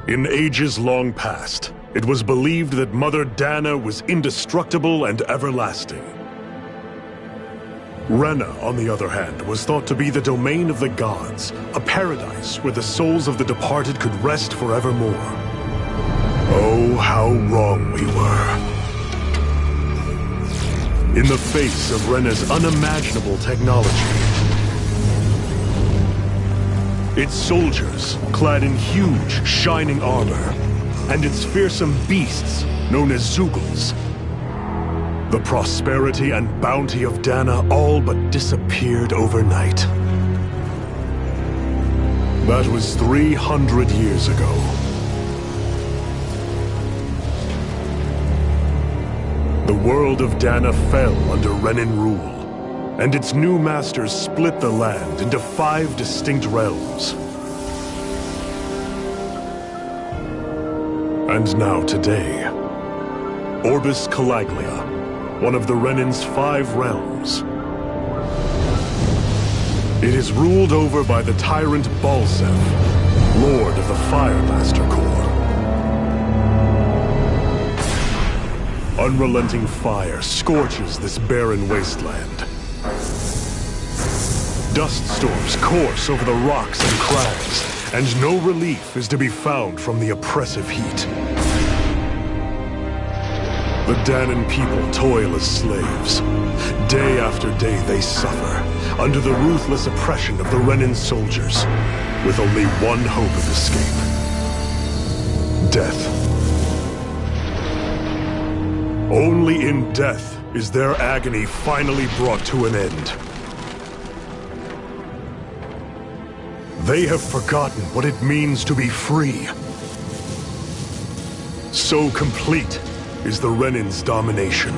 In ages long past, it was believed that Mother Dana was indestructible and everlasting. Rena, on the other hand, was thought to be the domain of the gods, a paradise where the souls of the departed could rest forevermore. Oh, how wrong we were. In the face of Rena's unimaginable technology, its soldiers, clad in huge, shining armor, and its fearsome beasts, known as Zeugles. The prosperity and bounty of Dana all but disappeared overnight. That was 300 years ago. The world of Dana fell under Renan rule, and its new masters split the land into 5 distinct realms. And now today, Orbis Calaglia, one of the Renan's 5 realms. It is ruled over by the tyrant Balsef, Lord of the Firemaster Corps. Unrelenting fire scorches this barren wasteland. Dust storms course over the rocks and crags, and no relief is to be found from the oppressive heat. The Danan people toil as slaves. Day after day they suffer, under the ruthless oppression of the Renan soldiers, with only one hope of escape. Death. Only in death is their agony finally brought to an end. They have forgotten what it means to be free. So complete is the Renan's domination.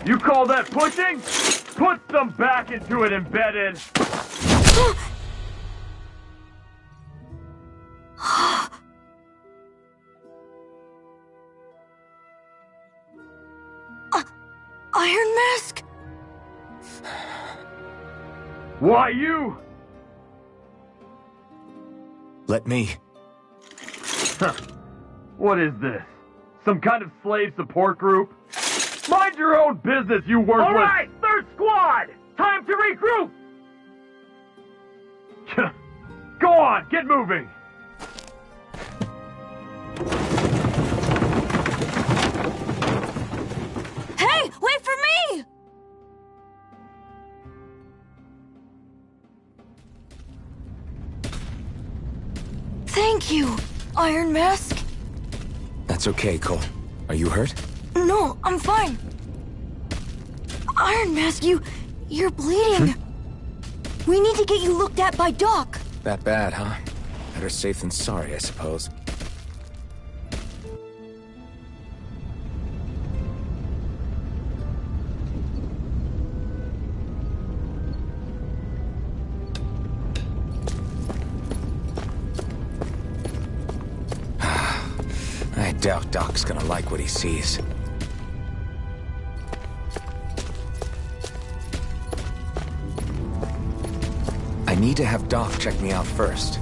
You call that pushing? Put some back into it, embedded! Iron Mask? Why you? Let me. What is this? Some kind of slave support group? Mind your own business, you worthless! All right, third squad! Time to regroup! Go on, get moving! Hey, wait for me! Thank you, Iron Mask. That's okay, Cole. Are you hurt? No, I'm fine. Iron Mask, you're bleeding. We need to get you looked at by Doc. That bad, huh? Better safe than sorry, I suppose. I doubt Doc's gonna like what he sees. I need to have Doc check me out first.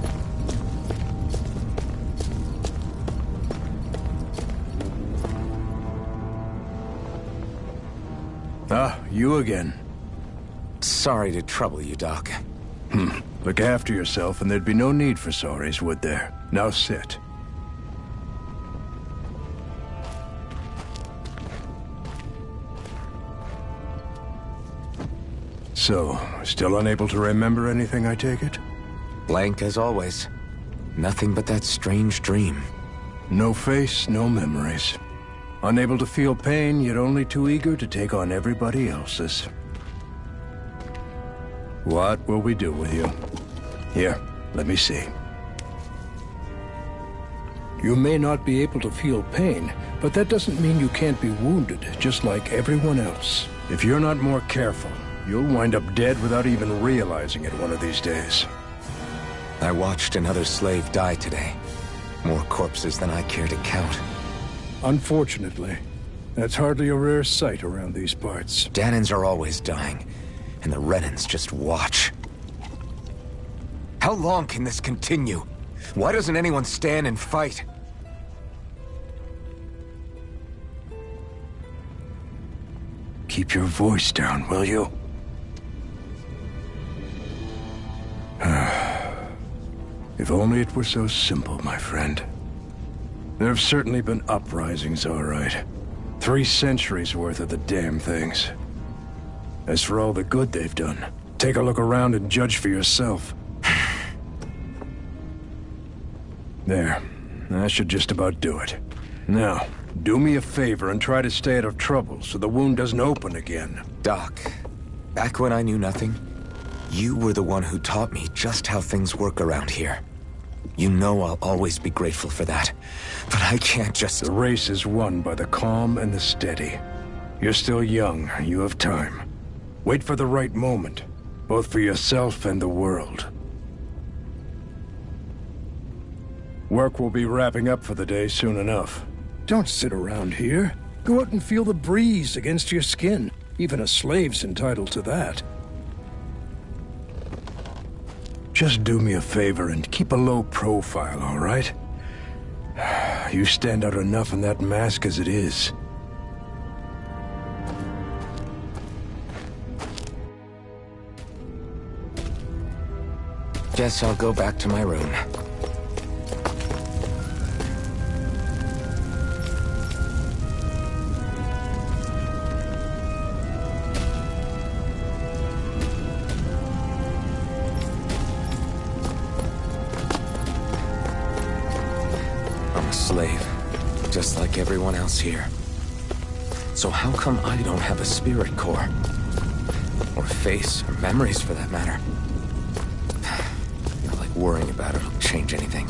Ah, you again. Sorry to trouble you, Doc. Look after yourself and there'd be no need for sorries, would there? Now sit. So, still unable to remember anything, I take it? Blank as always. Nothing but that strange dream. No face, no memories. Unable to feel pain, yet only too eager to take on everybody else's. What will we do with you? Here, let me see. You may not be able to feel pain, but that doesn't mean you can't be wounded, just like everyone else. If you're not more careful, you'll wind up dead without even realizing it one of these days. I watched another slave die today. More corpses than I care to count. Unfortunately, that's hardly a rare sight around these parts. Danins are always dying, and the Renans just watch. How long can this continue? Why doesn't anyone stand and fight? Keep your voice down, will you? If only it were so simple, my friend. There have certainly been uprisings, all right. 3 centuries worth of the damn things. As for all the good they've done, take a look around and judge for yourself. There. That should just about do it. Now, do me a favor and try to stay out of trouble so the wound doesn't open again. Doc, back when I knew nothing, you were the one who taught me just how things work around here. You know I'll always be grateful for that. But I can't just... The race is won by the calm and the steady. You're still young. You have time. Wait for the right moment, both for yourself and the world. Work will be wrapping up for the day soon enough. Don't sit around here. Go out and feel the breeze against your skin. Even a slave's entitled to that. Just do me a favor and keep a low profile, all right? You stand out enough in that mask as it is. Guess I'll go back to my room. Slave, just like everyone else here. So how come I don't have a spirit core? Or face, or memories for that matter? Not like worrying about it'll change anything.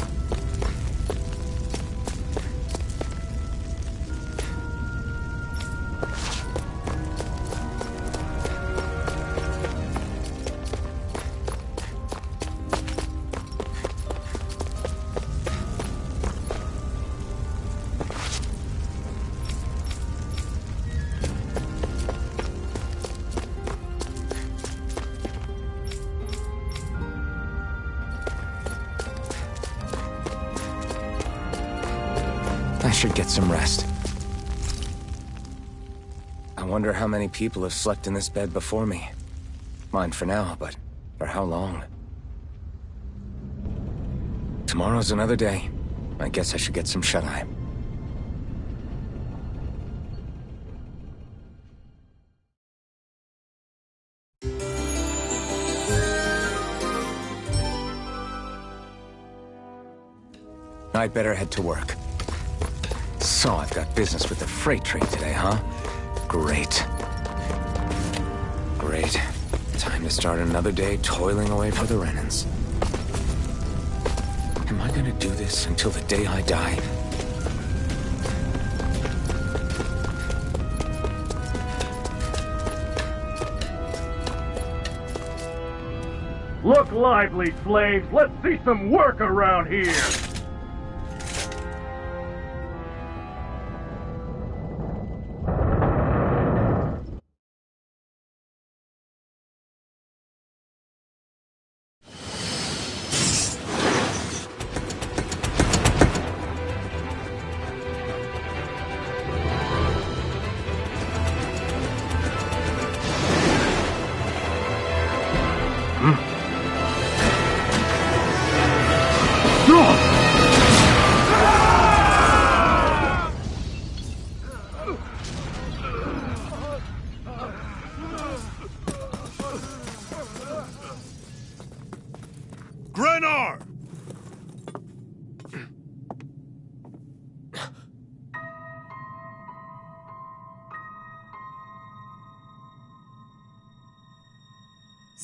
I should get some rest. I wonder how many people have slept in this bed before me. Mine for now, but for how long? Tomorrow's another day. I guess I should get some shut-eye. I'd better head to work. So I've got business with the freight train today, huh? Great. Great. Time to start another day toiling away for the Renans. Am I gonna do this until the day I die? Look lively, slaves! Let's see some work around here!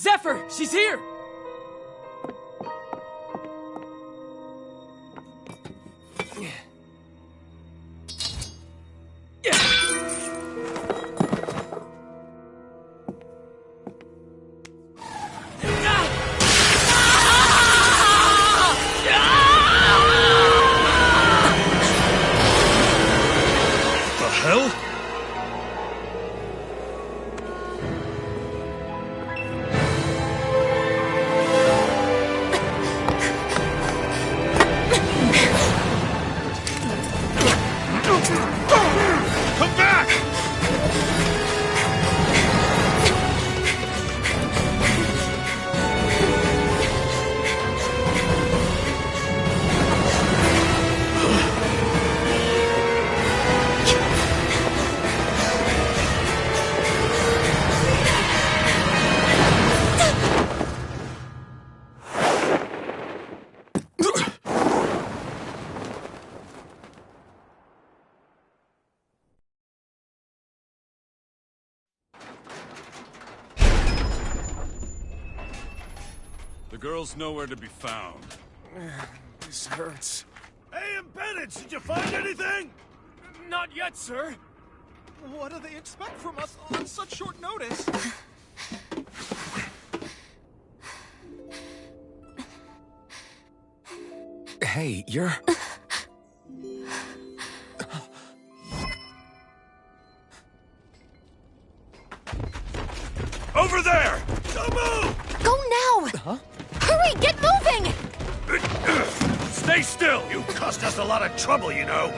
Zephyr! She's here! The hell? Come back! The girl's nowhere to be found. This hurts. Hey, Bennett, did you find anything? Not yet, sir. What do they expect from us on such short notice? Hey, you're... Over there! Don't move! Go now! Huh? Hurry, get moving! Stay still! You cost us a lot of trouble, you know.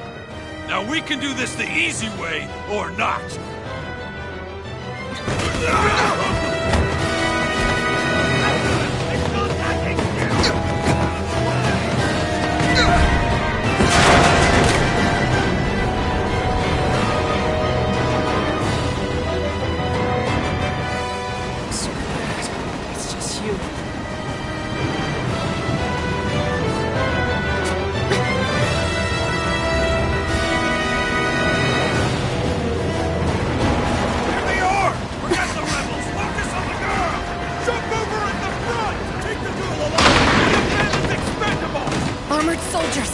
Now we can do this the easy way, or not. It's just you. Here they are! Forget the rebels! Focus on the girl! Jump over in the front! Take the duel along! The man is expendable! Armored soldiers!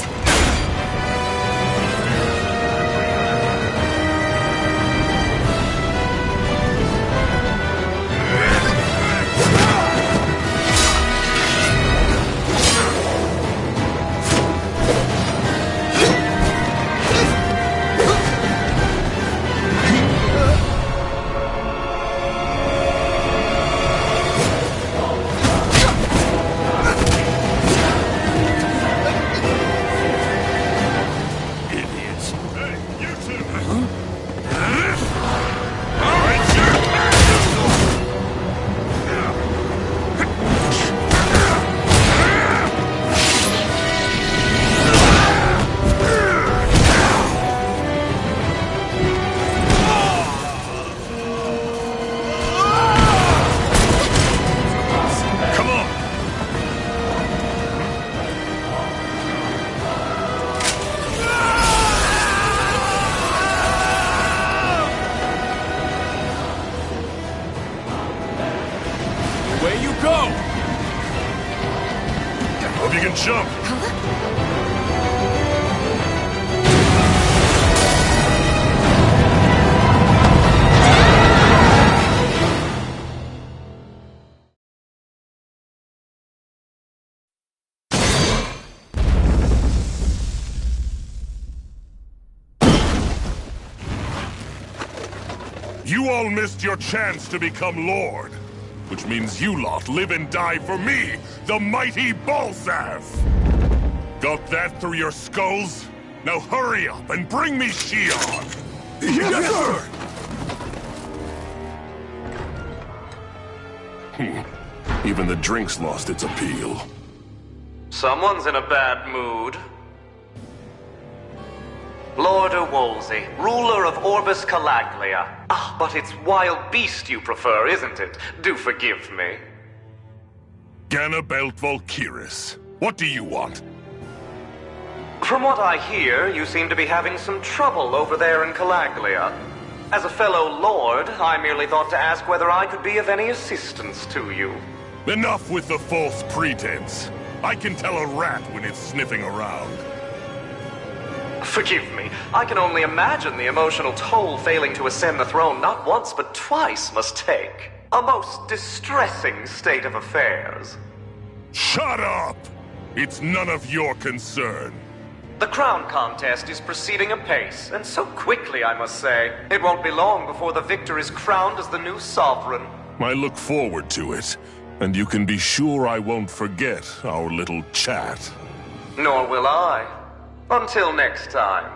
Idiots! Hey, you two! All right, sir! Come on! Away you go! Hope you can jump. You all missed your chance to become Lord. Which means you lot live and die for me, the mighty Balzav! Got that through your skulls? Now hurry up and bring me Shion! Yes, sir! Even the drink's lost its appeal. Someone's in a bad mood. Lord Wolsey, ruler of Orbis Calaglia. Ah, but it's wild beast you prefer, isn't it? Do forgive me. Ganabelt Valkyris, what do you want? From what I hear, you seem to be having some trouble over there in Calaglia. As a fellow lord, I merely thought to ask whether I could be of any assistance to you. Enough with the false pretense. I can tell a rat when it's sniffing around. Forgive me, I can only imagine the emotional toll failing to ascend the throne not once but twice must take. A most distressing state of affairs. Shut up! It's none of your concern. The crown contest is proceeding apace, and so quickly, I must say. It won't be long before the victor is crowned as the new sovereign. I look forward to it, and you can be sure I won't forget our little chat. Nor will I. Until next time.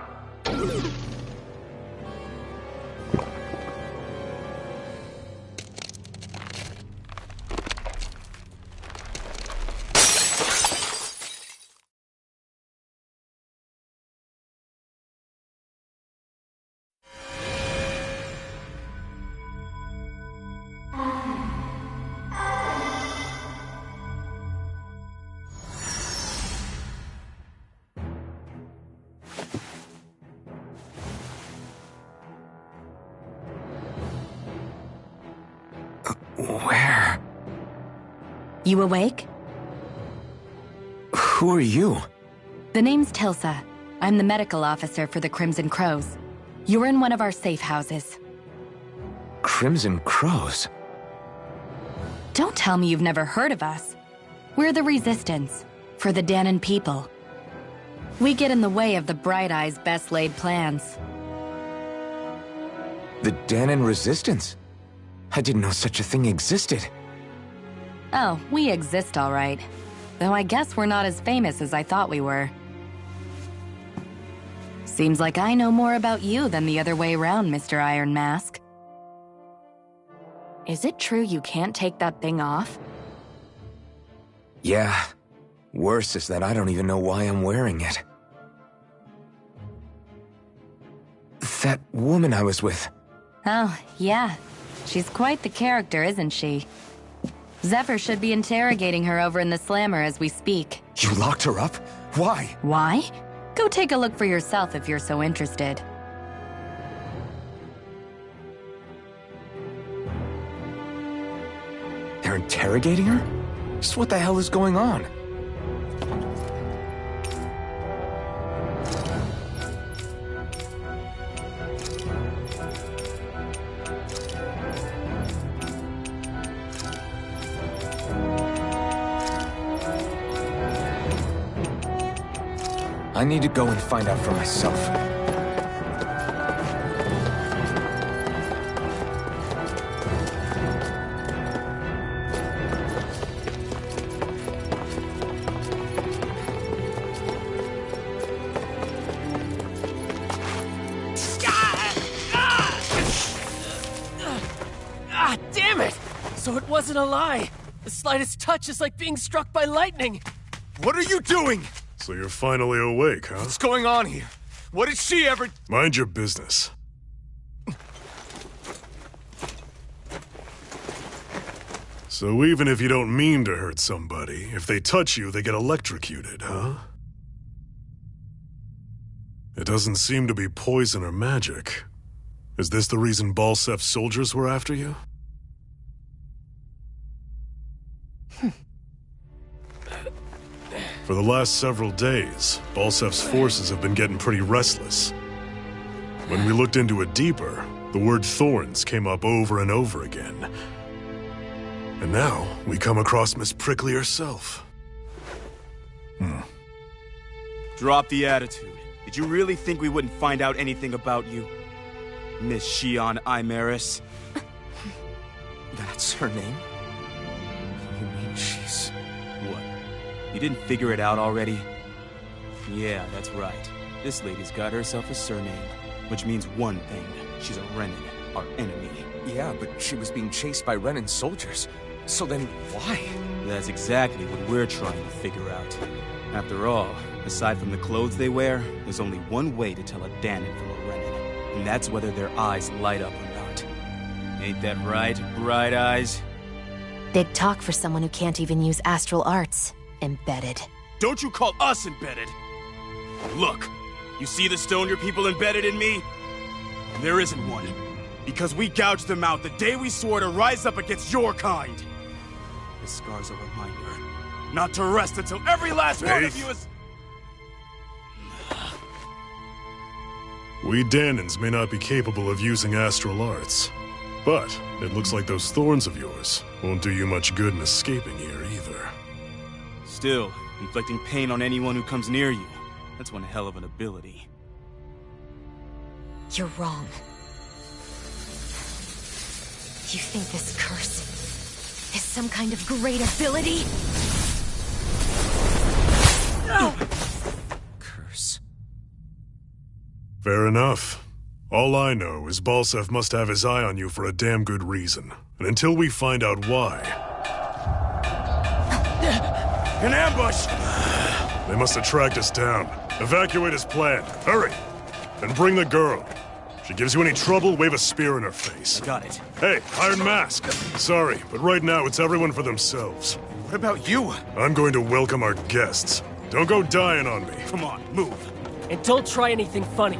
Where? You awake? Who are you? The name's Tilsa. I'm the medical officer for the Crimson Crows. You're in one of our safe houses. Crimson Crows? Don't tell me you've never heard of us. We're the Resistance, for the Danon people. We get in the way of the Bright Eye's best-laid plans. The Danon Resistance? I didn't know such a thing existed. Oh, we exist all right. Though I guess we're not as famous as I thought we were. Seems like I know more about you than the other way around, Mr. Iron Mask. Is it true you can't take that thing off? Yeah. Worse is that I don't even know why I'm wearing it. That woman I was with. Oh, yeah. She's quite the character, isn't she? Zephyr should be interrogating her over in the Slammer as we speak. You locked her up? Why? Why? Go take a look for yourself if you're so interested. They're interrogating her? Just what the hell is going on? I need to go and find out for myself. Ah, damn it! So it wasn't a lie. The slightest touch is like being struck by lightning. What are you doing? So you're finally awake, huh? What's going on here? What did she ever... Mind your business. So even if you don't mean to hurt somebody, if they touch you, they get electrocuted, huh? It doesn't seem to be poison or magic. Is this the reason Balsef's soldiers were after you? For the last several days, Balsef's forces have been getting pretty restless. When we looked into it deeper, the word thorns came up over and over again. And now, we come across Miss Prickly herself. Drop the attitude. Did you really think we wouldn't find out anything about you? Miss Shion Imaris? That's her name? You mean she's... What? You didn't figure it out already? Yeah, that's right. This lady's got herself a surname, which means one thing. She's a Renin, our enemy. Yeah, but she was being chased by Renin soldiers. So then, why? That's exactly what we're trying to figure out. After all, aside from the clothes they wear, there's only one way to tell a Danon from a Renin, and that's whether their eyes light up or not. Ain't that right, Bright Eyes? Big talk for someone who can't even use astral arts. Embedded. Don't you call us embedded! Look, you see the stone your people embedded in me? There isn't one. Because we gouged them out the day we swore to rise up against your kind. This scar's a reminder not to rest until every last one of you is... We Danans may not be capable of using astral arts, but it looks like those thorns of yours won't do you much good in escaping here either. Still, inflicting pain on anyone who comes near you. That's one hell of an ability. You're wrong. You think this curse is some kind of great ability? No! Curse. Fair enough. All I know is Balsef must have his eye on you for a damn good reason. And until we find out why... An ambush! They must have tracked us down. Evacuate as planned. Hurry! And bring the girl. If she gives you any trouble, wave a spear in her face. I got it. Hey, Iron Mask. Sorry, but right now it's everyone for themselves. What about you? I'm going to welcome our guests. Don't go dying on me. Come on, move. And don't try anything funny.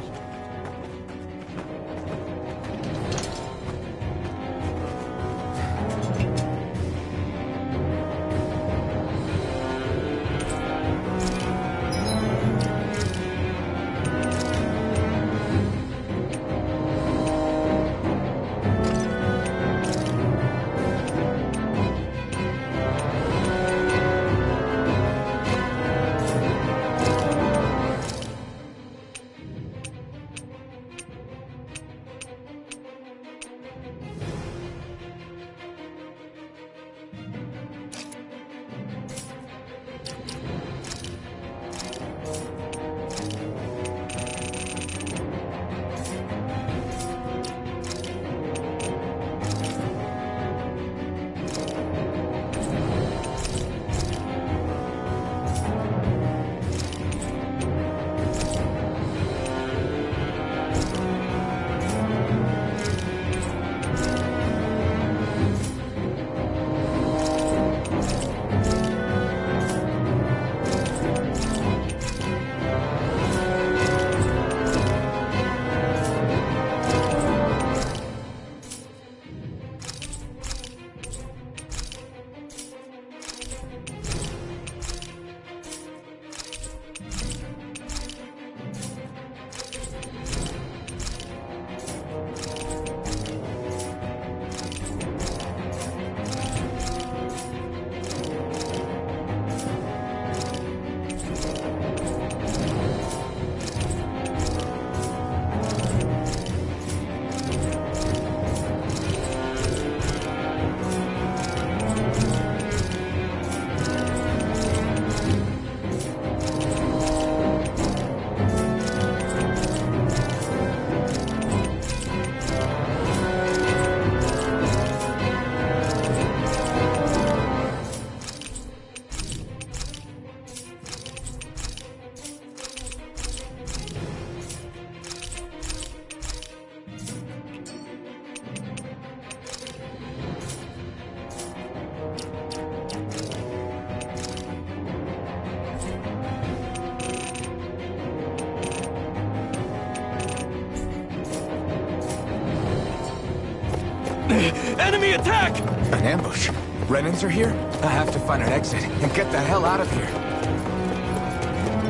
Enemy attack! An ambush? Renans are here? I have to find an exit and get the hell out of here.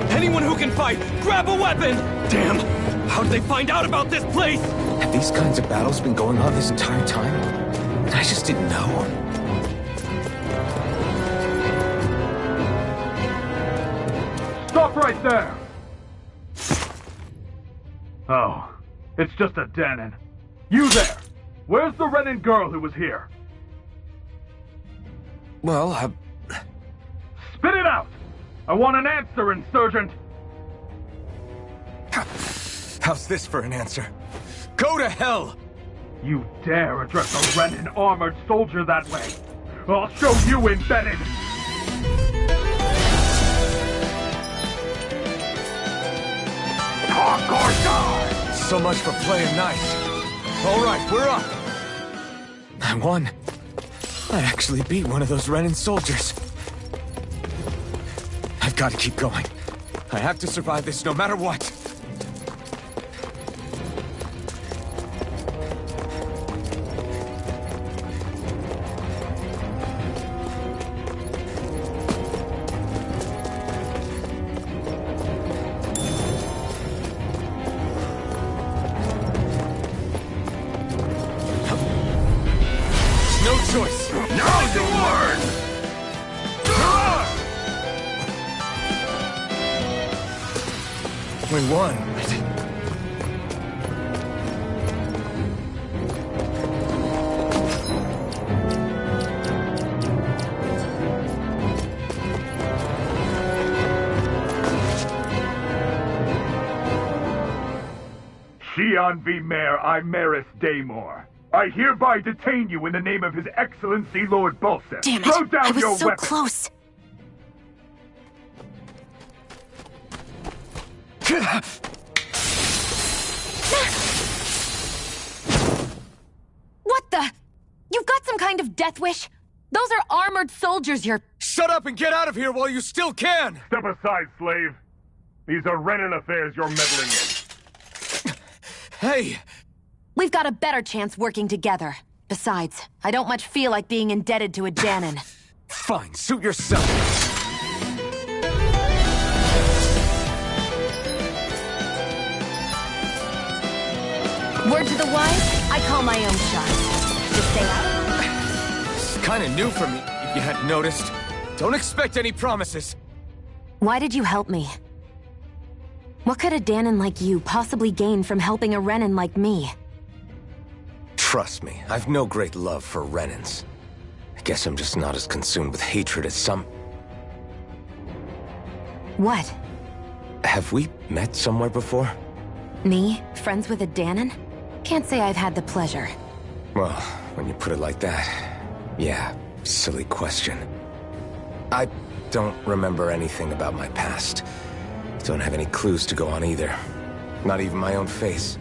Anyone who can fight, grab a weapon! Damn! How did they find out about this place? Have these kinds of battles been going on this entire time? And I just didn't know. Stop right there! Oh, it's just a Danon. You there! Where's the Renan girl who was here? Well, Spit it out! I want an answer, Insurgent! How's this for an answer? Go to hell! You dare address a Renan armored soldier that way? I'll show you embedded! Talk or die! So much for playing nice. All right, we're up. I won. I actually beat one of those Renan soldiers. I've got to keep going. I have to survive this no matter what. only one. Shion V. Mayor Imaris Daymore. I hereby detain you in the name of His Excellency Lord Bulseth. Damn it! Throw down I was your so weapon. close. What the? You've got some kind of death wish? Those are armored soldiers you're... Shut up and get out of here while you still can! Step aside, slave. These are Renan affairs you're meddling in. Hey! We've got a better chance working together. Besides, I don't much feel like being indebted to a Danon. Fine, suit yourself. Word to the wise, I call my own shot. Just stay out. It's kinda new for me, if you hadn't noticed. Don't expect any promises. Why did you help me? What could a Danon like you possibly gain from helping a Renan like me? Trust me, I've no great love for Renans. I guess I'm just not as consumed with hatred as some... What? Have we met somewhere before? Me? Friends with a Danon? Can't say I've had the pleasure. Well, when you put it like that, yeah, silly question. I don't remember anything about my past. Don't have any clues to go on either. Not even my own face.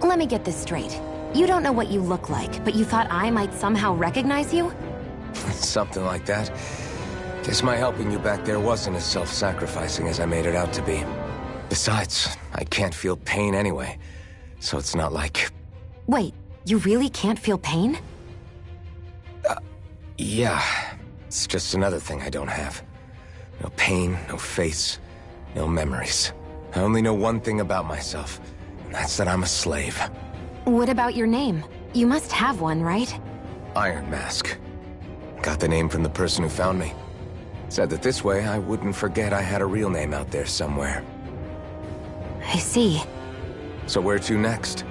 Let me get this straight. You don't know what you look like, but you thought I might somehow recognize you? Something like that. Guess my helping you back there wasn't as self-sacrificing as I made it out to be. Besides, I can't feel pain anyway, so it's not like... Wait, you really can't feel pain? Yeah. It's just another thing I don't have. No pain, no face, no memories. I only know one thing about myself, and that's that I'm a slave. What about your name? You must have one, right? Iron Mask. Got the name from the person who found me. Said that this way I wouldn't forget I had a real name out there somewhere. I see. So where to next?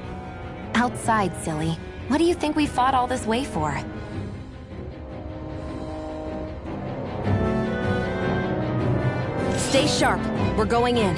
Outside, silly. What do you think we fought all this way for? Stay sharp. We're going in.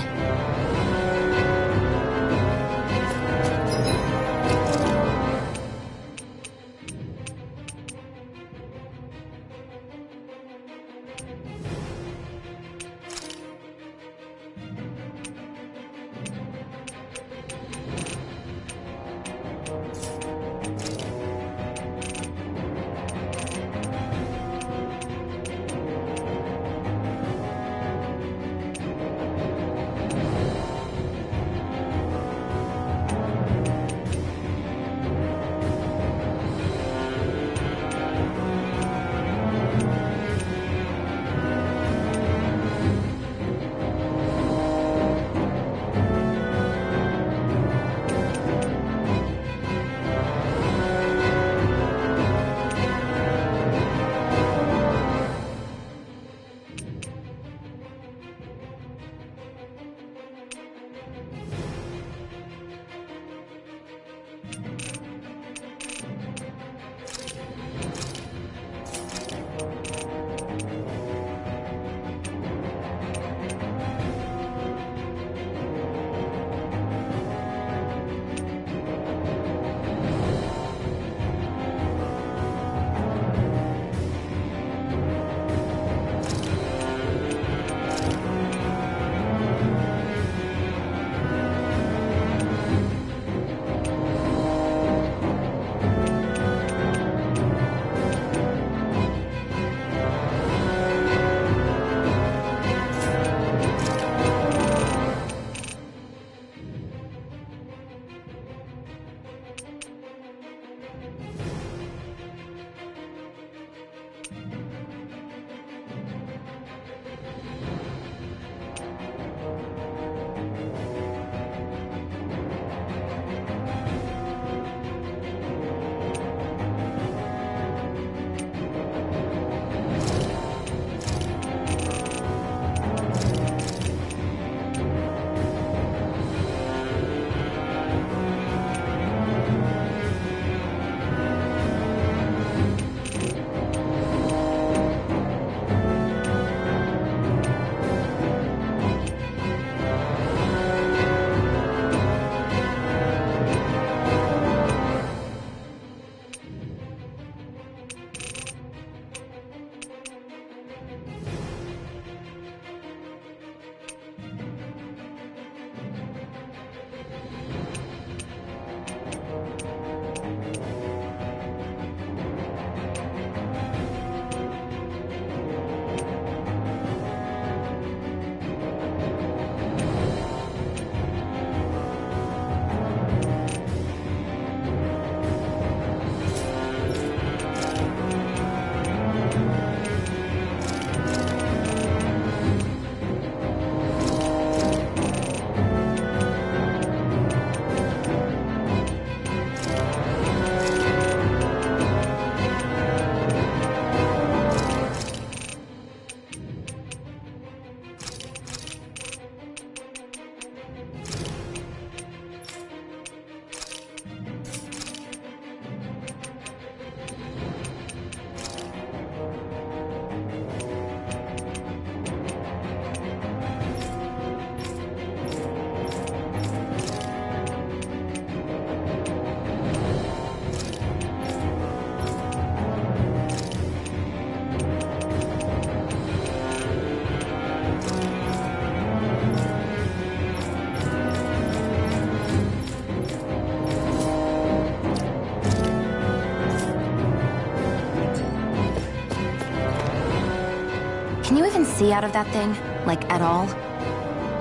see out of that thing? Like, at all?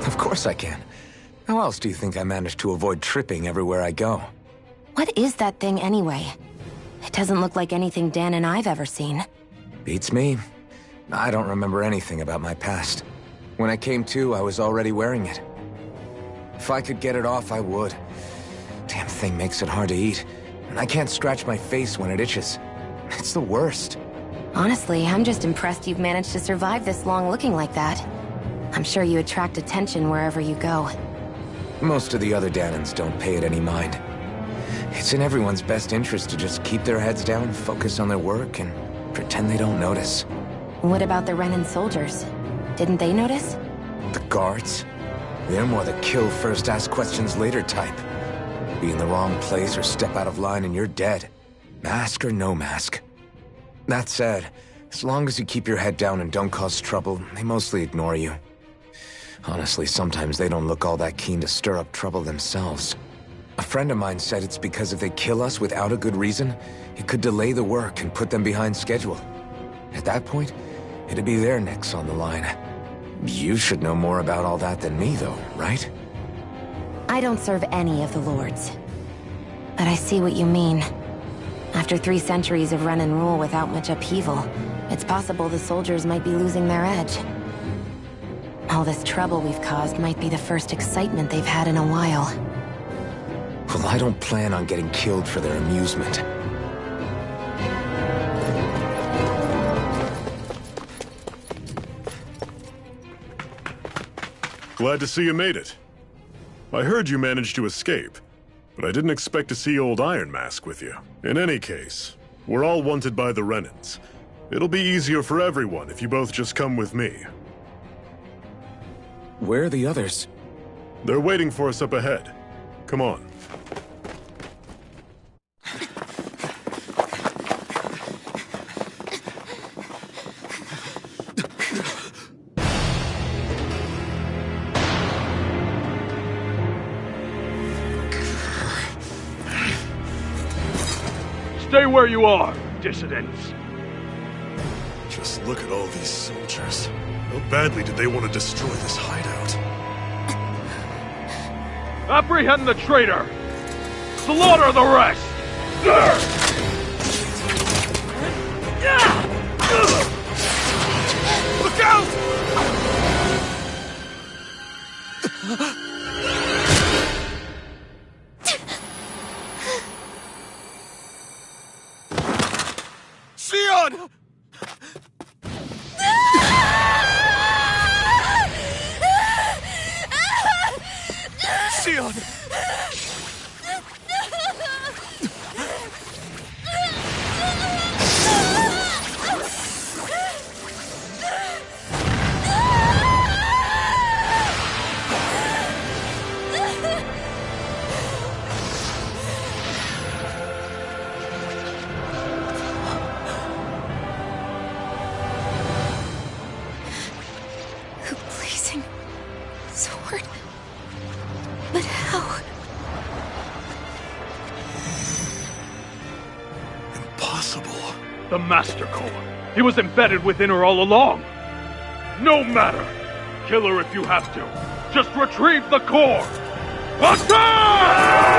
Of course I can. How else do you think I managed to avoid tripping everywhere I go? What is that thing anyway? It doesn't look like anything Dan and I've ever seen. Beats me. I don't remember anything about my past. When I came to, I was already wearing it. If I could get it off, I would. Damn thing makes it hard to eat. And I can't scratch my face when it itches. It's the worst. Honestly, I'm just impressed you've managed to survive this long looking like that. I'm sure you attract attention wherever you go. Most of the other Danans don't pay it any mind. It's in everyone's best interest to just keep their heads down, focus on their work, and pretend they don't notice. What about the Renan soldiers? Didn't they notice? The guards? They're more the kill first, ask questions later type. Be in the wrong place or step out of line and you're dead. Mask or no mask. That said, as long as you keep your head down and don't cause trouble, they mostly ignore you. Honestly, sometimes they don't look all that keen to stir up trouble themselves. A friend of mine said it's because if they kill us without a good reason, it could delay the work and put them behind schedule. At that point, it'd be their necks on the line. You should know more about all that than me, though, right? I don't serve any of the lords. But I see what you mean. After 3 centuries of run and rule without much upheaval, it's possible the soldiers might be losing their edge. All this trouble we've caused might be the first excitement they've had in a while. Well, I don't plan on getting killed for their amusement. Glad to see you made it. I heard you managed to escape, but I didn't expect to see old Iron Mask with you. In any case, we're all wanted by the Renans. It'll be easier for everyone if you both just come with me. Where are the others? They're waiting for us up ahead. Come on. Stay where you are, dissidents. Just look at all these soldiers. How badly did they want to destroy this hideout? Apprehend the traitor! Slaughter the rest! Look out! Sion! Sion! A blazing sword. But how? Impossible. The Master Core. He was embedded within her all along. No matter. Kill her if you have to. Just retrieve the core. Attack!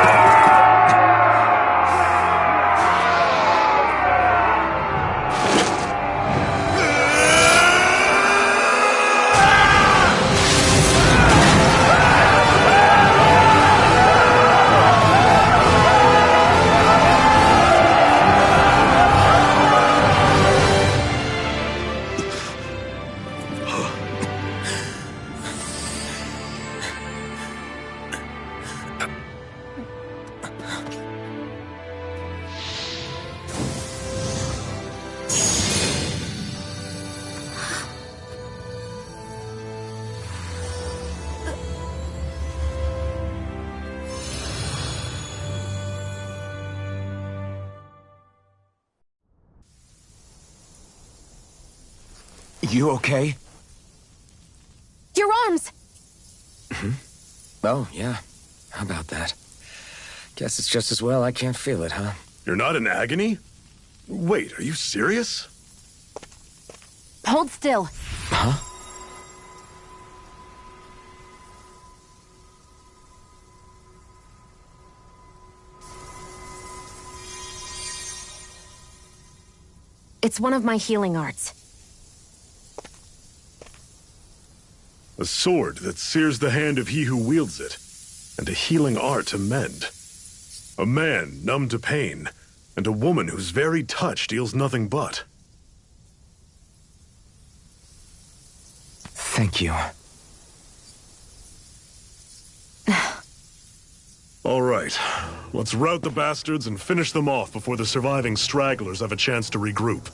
You okay? Your arms! Oh, yeah. How about that? Guess it's just as well I can't feel it, huh? You're not in agony? Wait, are you serious? Hold still. Huh? It's one of my healing arts. A sword that sears the hand of he who wields it, and a healing art to mend. A man numb to pain, and a woman whose very touch deals nothing but. Thank you. All right, let's rout the bastards and finish them off before the surviving stragglers have a chance to regroup.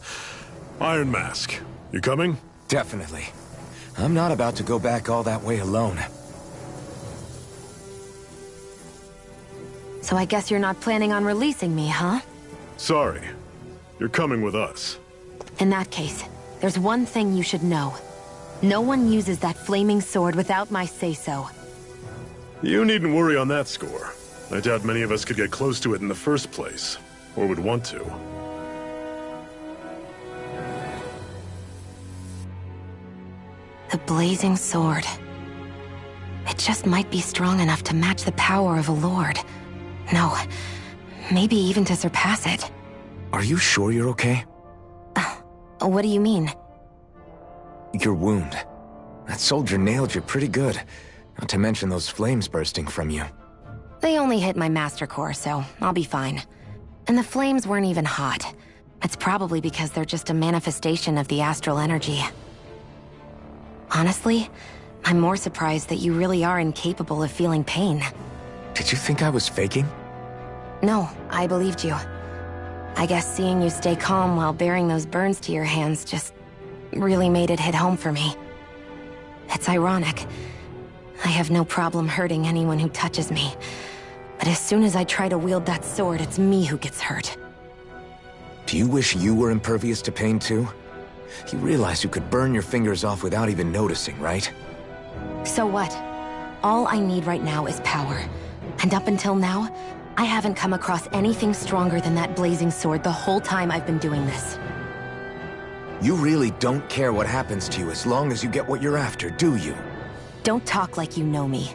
Iron Mask, you coming? Definitely. I'm not about to go back all that way alone. So I guess you're not planning on releasing me, huh? Sorry. You're coming with us. In that case, there's one thing you should know. No one uses that flaming sword without my say-so. You needn't worry on that score. I doubt many of us could get close to it in the first place, or would want to. The blazing sword. It just might be strong enough to match the power of a lord. No, maybe even to surpass it. Are you sure you're okay? What do you mean? Your wound. That soldier nailed you pretty good. Not to mention those flames bursting from you. They only hit my master core, so I'll be fine. And the flames weren't even hot. It's probably because they're just a manifestation of the astral energy. Honestly, I'm more surprised that you really are incapable of feeling pain. Did you think I was faking? No, I believed you. I guess seeing you stay calm while bearing those burns to your hands just really made it hit home for me. It's ironic. I have no problem hurting anyone who touches me. But as soon as I try to wield that sword, it's me who gets hurt. Do you wish you were impervious to pain too? You realize you could burn your fingers off without even noticing, right? So what? All I need right now is power. And up until now, I haven't come across anything stronger than that blazing sword the whole time I've been doing this. You really don't care what happens to you as long as you get what you're after, do you? Don't talk like you know me.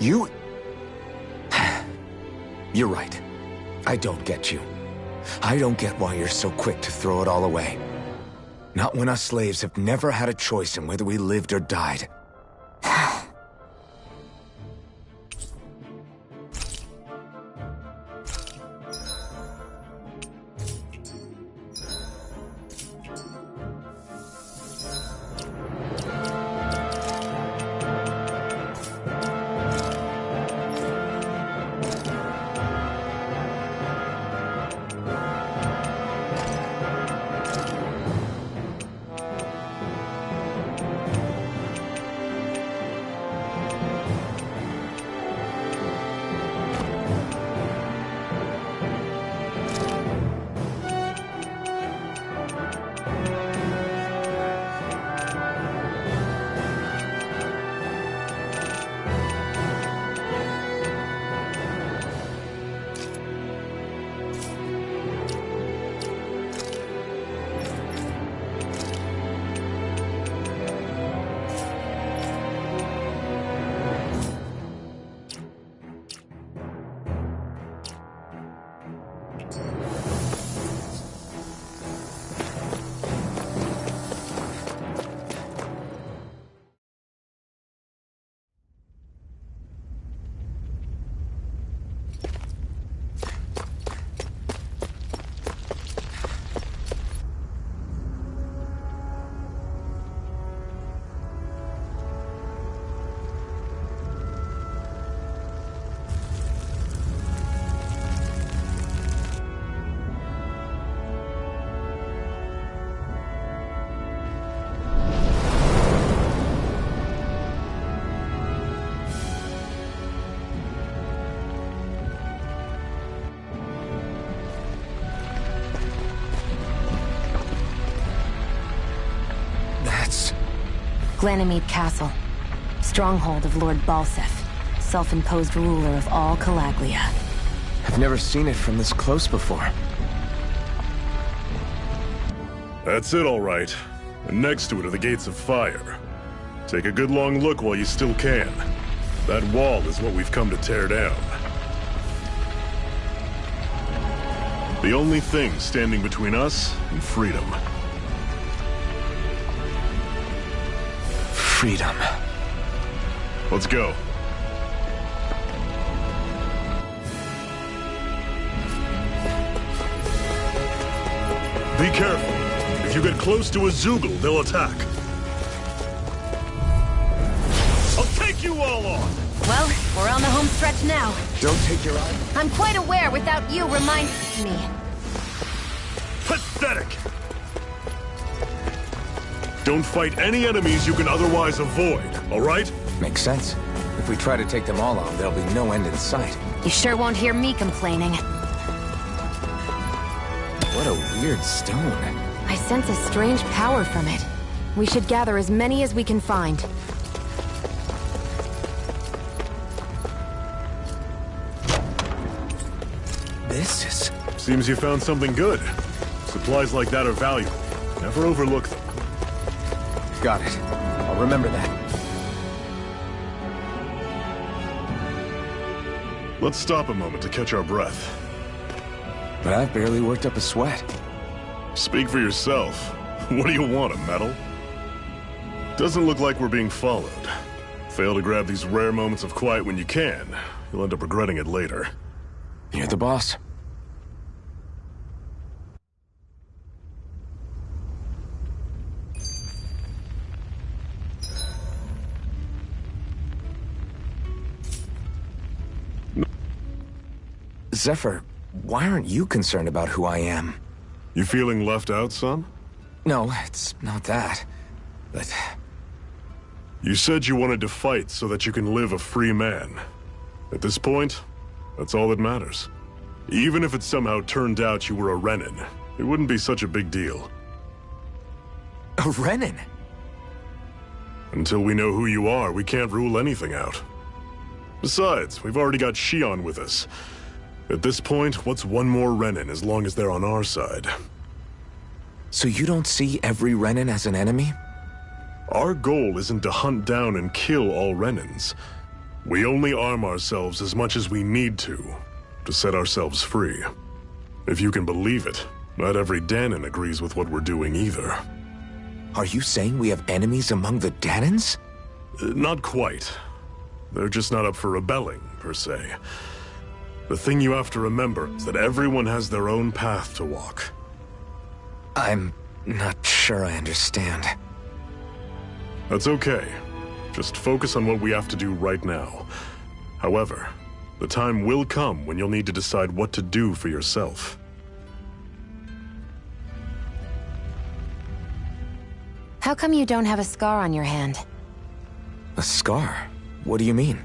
You... You're right. I don't get you. I don't get why you're so quick to throw it all away. Not when us slaves have never had a choice in whether we lived or died. Glanimede Castle. Stronghold of Lord Balseph, self-imposed ruler of all Calaglia. I've never seen it from this close before. That's it, all right. And next to it are the Gates of Fire. Take a good long look while you still can. That wall is what we've come to tear down. The only thing standing between us and freedom. Freedom. Let's go. Be careful. If you get close to a Zoogle, they'll attack. I'll take you all on! Well, we're on the home stretch now. Don't take your eye. I'm quite aware without you reminding me. Pathetic! Don't fight any enemies you can otherwise avoid, all right? Makes sense. If we try to take them all on, there'll be no end in sight. You sure won't hear me complaining. What a weird stone. I sense a strange power from it. We should gather as many as we can find. This is... Seems you found something good. Supplies like that are valuable. Never overlook them. Got it. I'll remember that. Let's stop a moment to catch our breath. But I've barely worked up a sweat. Speak for yourself. What do you want, a medal? Doesn't look like we're being followed. Fail to grab these rare moments of quiet when you can. You'll end up regretting it later. You're the boss. Zephyr, why aren't you concerned about who I am? You feeling left out, son? No, it's not that. But... You said you wanted to fight so that you can live a free man. At this point, that's all that matters. Even if it somehow turned out you were a Renin, it wouldn't be such a big deal. A Renin? Until we know who you are, we can't rule anything out. Besides, we've already got Shion with us. At this point, what's one more Renin as long as they're on our side? So you don't see every Renin as an enemy? Our goal isn't to hunt down and kill all Renins. We only arm ourselves as much as we need to set ourselves free. If you can believe it, not every Danon agrees with what we're doing either. Are you saying we have enemies among the Danons? Not quite. They're just not up for rebelling, per se. The thing you have to remember is that everyone has their own path to walk. I'm not sure I understand. That's okay. Just focus on what we have to do right now. However, the time will come when you'll need to decide what to do for yourself. How come you don't have a scar on your hand? A scar? What do you mean?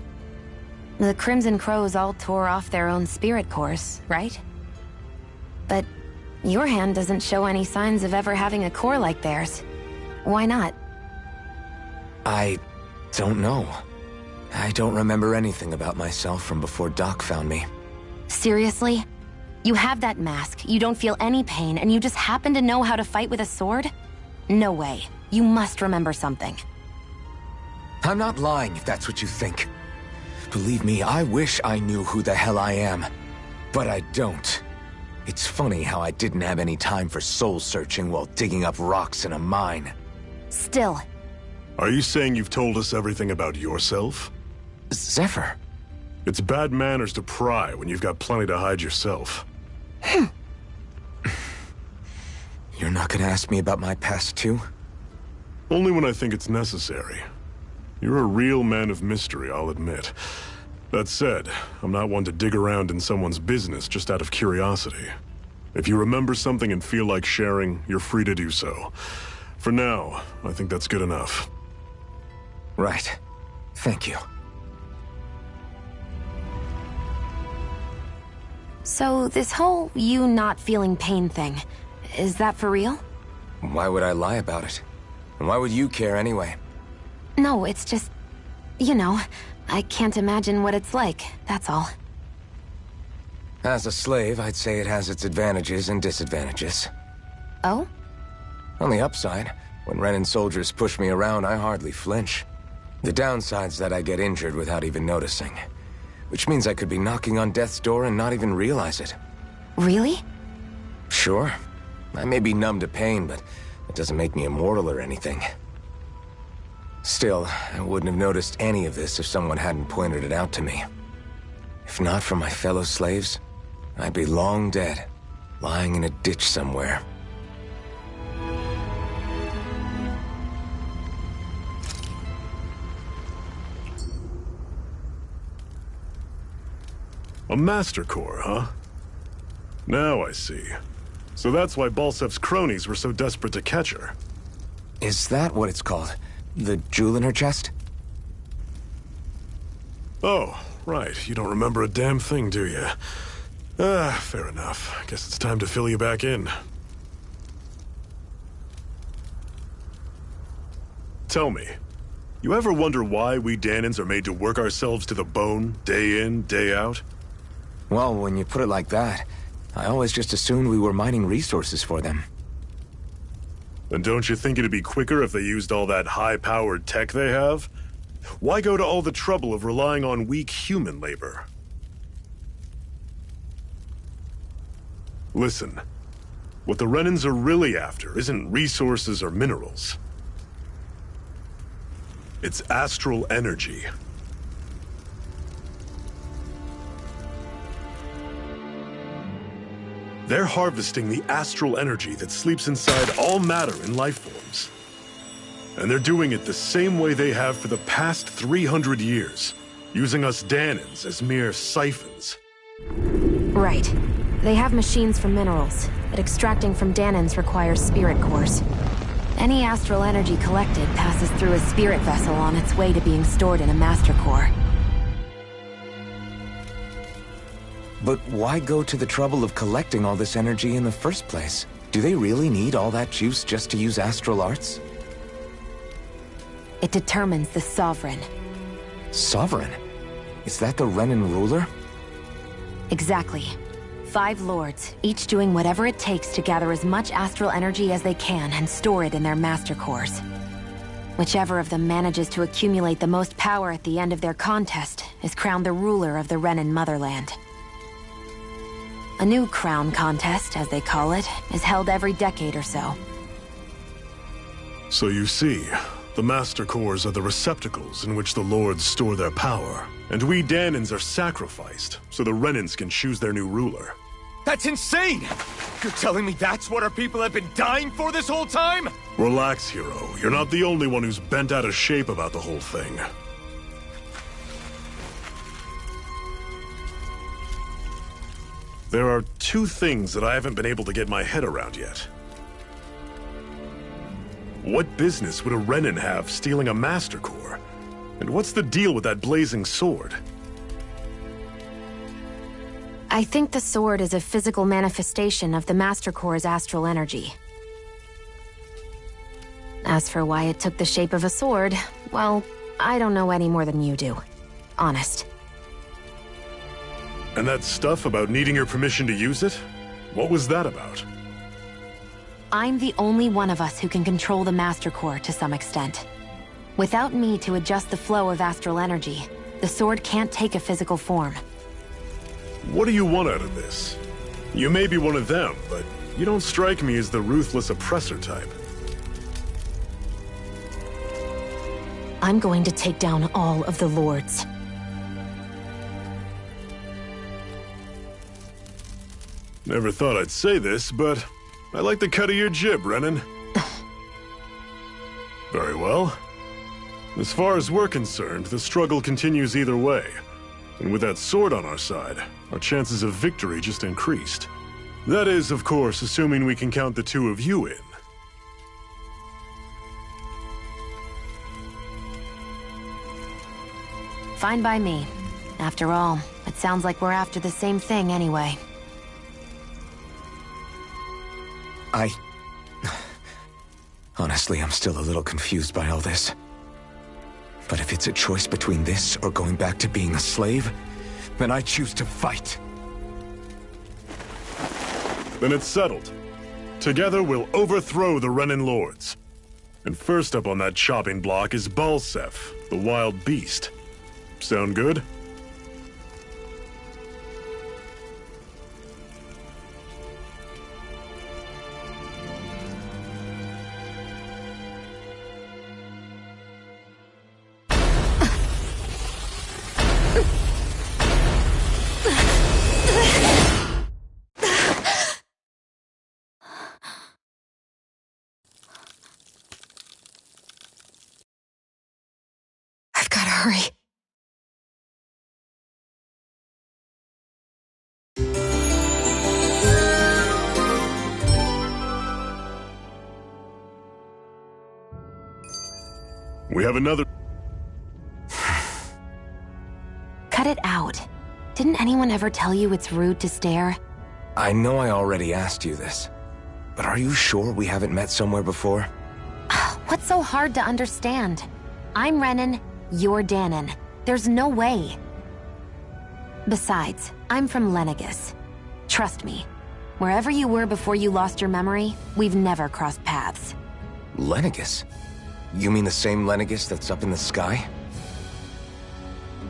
The Crimson Crows all tore off their own spirit cores, right? But your hand doesn't show any signs of ever having a core like theirs. Why not? I don't know. I don't remember anything about myself from before Doc found me. Seriously? You have that mask, you don't feel any pain, and you just happen to know how to fight with a sword? No way. You must remember something. I'm not lying if that's what you think. Believe me, I wish I knew who the hell I am. But I don't. It's funny how I didn't have any time for soul-searching while digging up rocks in a mine. Still. Are you saying you've told us everything about yourself? Zephyr. It's bad manners to pry when you've got plenty to hide yourself. You're not gonna ask me about my past too? Only when I think it's necessary. You're a real man of mystery, I'll admit. That said, I'm not one to dig around in someone's business just out of curiosity. If you remember something and feel like sharing, you're free to do so. For now, I think that's good enough. Right. Thank you. So, this whole you not feeling pain thing, is that for real? Why would I lie about it? And why would you care anyway? No, it's just... you know, I can't imagine what it's like, that's all. As a slave, I'd say it has its advantages and disadvantages. Oh? On the upside, when Renin soldiers push me around, I hardly flinch. The downside's that I get injured without even noticing. Which means I could be knocking on death's door and not even realize it. Really? Sure. I may be numb to pain, but it doesn't make me immortal or anything. Still, I wouldn't have noticed any of this if someone hadn't pointed it out to me. If not for my fellow slaves, I'd be long dead, lying in a ditch somewhere. A Master Core, huh? Now I see. So that's why Balsef's cronies were so desperate to catch her. Is that what it's called? The jewel in her chest? Oh, right. You don't remember a damn thing, do you? Fair enough. Guess it's time to fill you back in. Tell me, you ever wonder why we Dahnans are made to work ourselves to the bone, day in, day out? Well, when you put it like that, I always just assumed we were mining resources for them. And don't you think it'd be quicker if they used all that high-powered tech they have? Why go to all the trouble of relying on weak human labor? Listen, what the Renans are really after isn't resources or minerals. It's astral energy. They're harvesting the astral energy that sleeps inside all matter in life forms. And they're doing it the same way they have for the past 300 years, using us Dahnans as mere siphons. Right. They have machines for minerals, but extracting from Dahnans requires spirit cores. Any astral energy collected passes through a spirit vessel on its way to being stored in a master core. But why go to the trouble of collecting all this energy in the first place? Do they really need all that juice just to use astral arts? It determines the Sovereign. Sovereign? Is that the Renan ruler? Exactly. 5 lords, each doing whatever it takes to gather as much astral energy as they can and store it in their master cores. Whichever of them manages to accumulate the most power at the end of their contest is crowned the ruler of the Renan motherland. A new crown contest, as they call it, is held every decade or so. So you see, the Master Cores are the receptacles in which the Lords store their power. And we Dahnans are sacrificed, so the Renans can choose their new ruler. That's insane! You're telling me that's what our people have been dying for this whole time? Relax, hero. You're not the only one who's bent out of shape about the whole thing. There are 2 things that I haven't been able to get my head around yet. What business would a Renan have stealing a Master Core? And what's the deal with that blazing sword? I think the sword is a physical manifestation of the Master Core's astral energy. As for why it took the shape of a sword, well, I don't know any more than you do. Honest. And that stuff about needing your permission to use it? What was that about? I'm the only one of us who can control the Master Core to some extent. Without me to adjust the flow of astral energy, the sword can't take a physical form. What do you want out of this? You may be one of them, but you don't strike me as the ruthless oppressor type. I'm going to take down all of the lords. Never thought I'd say this, but I like the cut of your jib, Renan. Very well. As far as we're concerned, the struggle continues either way. And with that sword on our side, our chances of victory just increased. That is, of course, assuming we can count the 2 of you in. Fine by me. After all, it sounds like we're after the same thing anyway. Honestly, I'm still a little confused by all this. But if it's a choice between this or going back to being a slave, then I choose to fight. Then it's settled. Together we'll overthrow the Renan Lords. And first up on that chopping block is Balsef, the wild beast. Sound good? We have another... Cut it out. Didn't anyone ever tell you it's rude to stare? I know I already asked you this, but are you sure we haven't met somewhere before? What's so hard to understand? I'm Renan, you're Danon. There's no way. Besides, I'm from Lenegus. Trust me, wherever you were before you lost your memory, we've never crossed paths. Lenegus? You mean the same Lenegus that's up in the sky?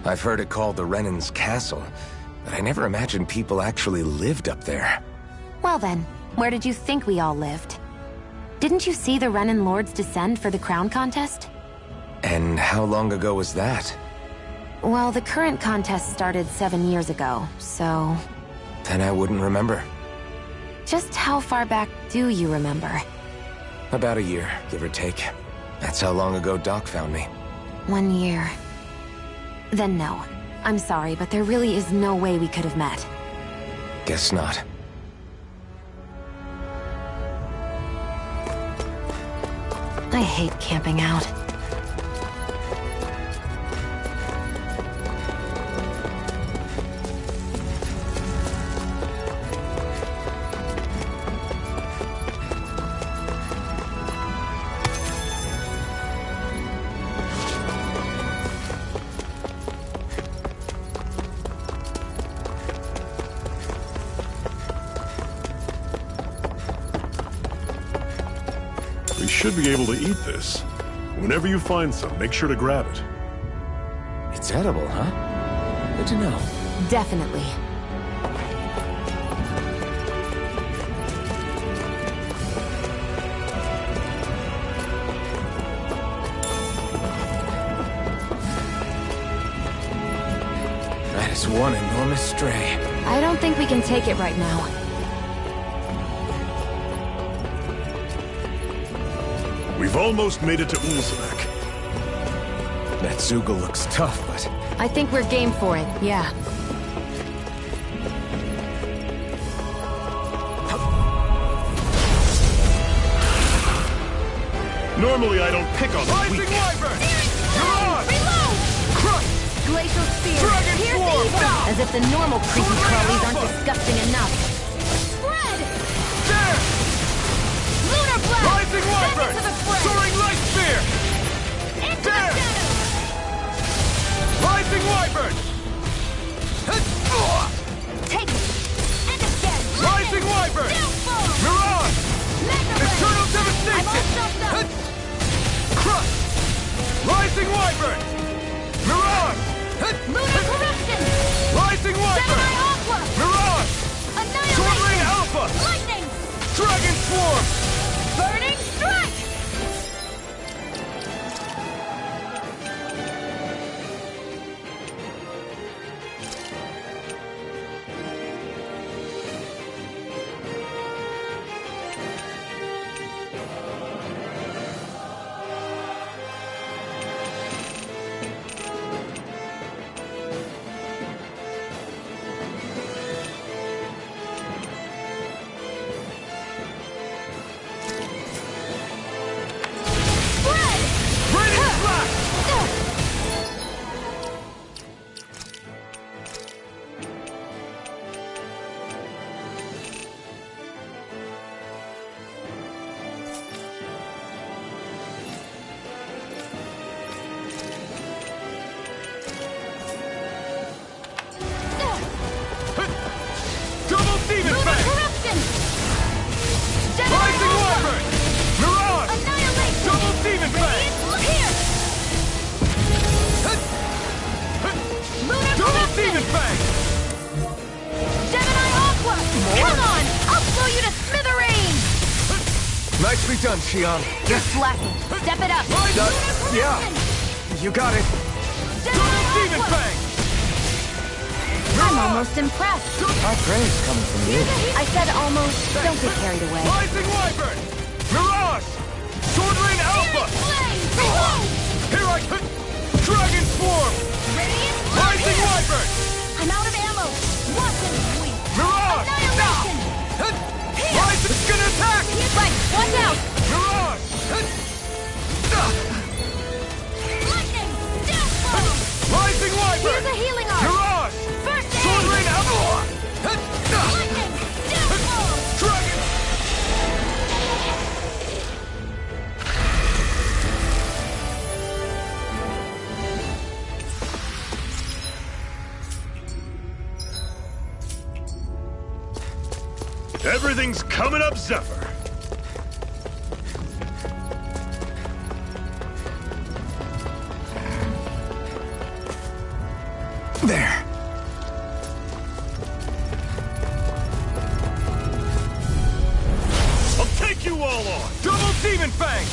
I've heard it called the Renan's Castle, but I never imagined people actually lived up there. Well then, where did you think we all lived? Didn't you see the Renan Lords descend for the crown contest? And how long ago was that? Well, the current contest started 7 years ago, so... Then I wouldn't remember. Just how far back do you remember? About a year, give or take. That's how long ago Doc found me. 1 year. Then no. I'm sorry, but there really is no way we could have met. Guess not. I hate camping out. We should be able to eat this. Whenever you find some, make sure to grab it. It's edible, huh? Good to know. Definitely. That is one enormous stray. I don't think we can take it right now. We've almost made it to Ulzebek. That Zoogle looks tough, but... I think we're game for it, yeah. Normally I don't pick on the weak. Wyvern! You're on! Reload! Crush! Glacial Spear! Dragon Here's Swarm! evil! As if the normal creepy crawlies aren't disgusting enough. Spread! There! Lunar Blast! Rising Wyvern! Send it to the fray! Soaring Light Spear! Into There! the shadows! Rising Wyvern! Take it! And again! Rising Wyvern! Downfall! Mirage! Mega Ray! Eternal I'm all Devastation! stuffed up! Crush! Rising Wyvern! Mirage! Lunar Corruption! Rising Wyvern! Gemini Aqua! Mirage! Sword Rain Annihilation! Alpha! Lightning! Dragon Swarm! Burning Strike! Double Demon Lunar Fang! Corruption! Gemini Rising Aqua! Wyvern! Mirage! Annihilation! Double Demon Fang! Here! Lunar Double Corruption! Demon Fang! Gemini Aqua! Come on! I'll blow you to smithereens! Nicely done, Xion. You're slacking. Step it up. Yeah, you got it. Double Demon Fang! I'm almost impressed. High praise coming from you. I said almost. Don't get carried away. Rising Wyvern! Mirage! Sword Rain Alpha! Here I come! Dragon Swarm! Rising Wyvern! I'm out of ammo. Watch him, sweet. Mirage! Annihilation! Rising! It's gonna attack! Right, watch out! Mirage! Everything's coming up, Zephyr. There. I'll take you all on! Double Demon Fang!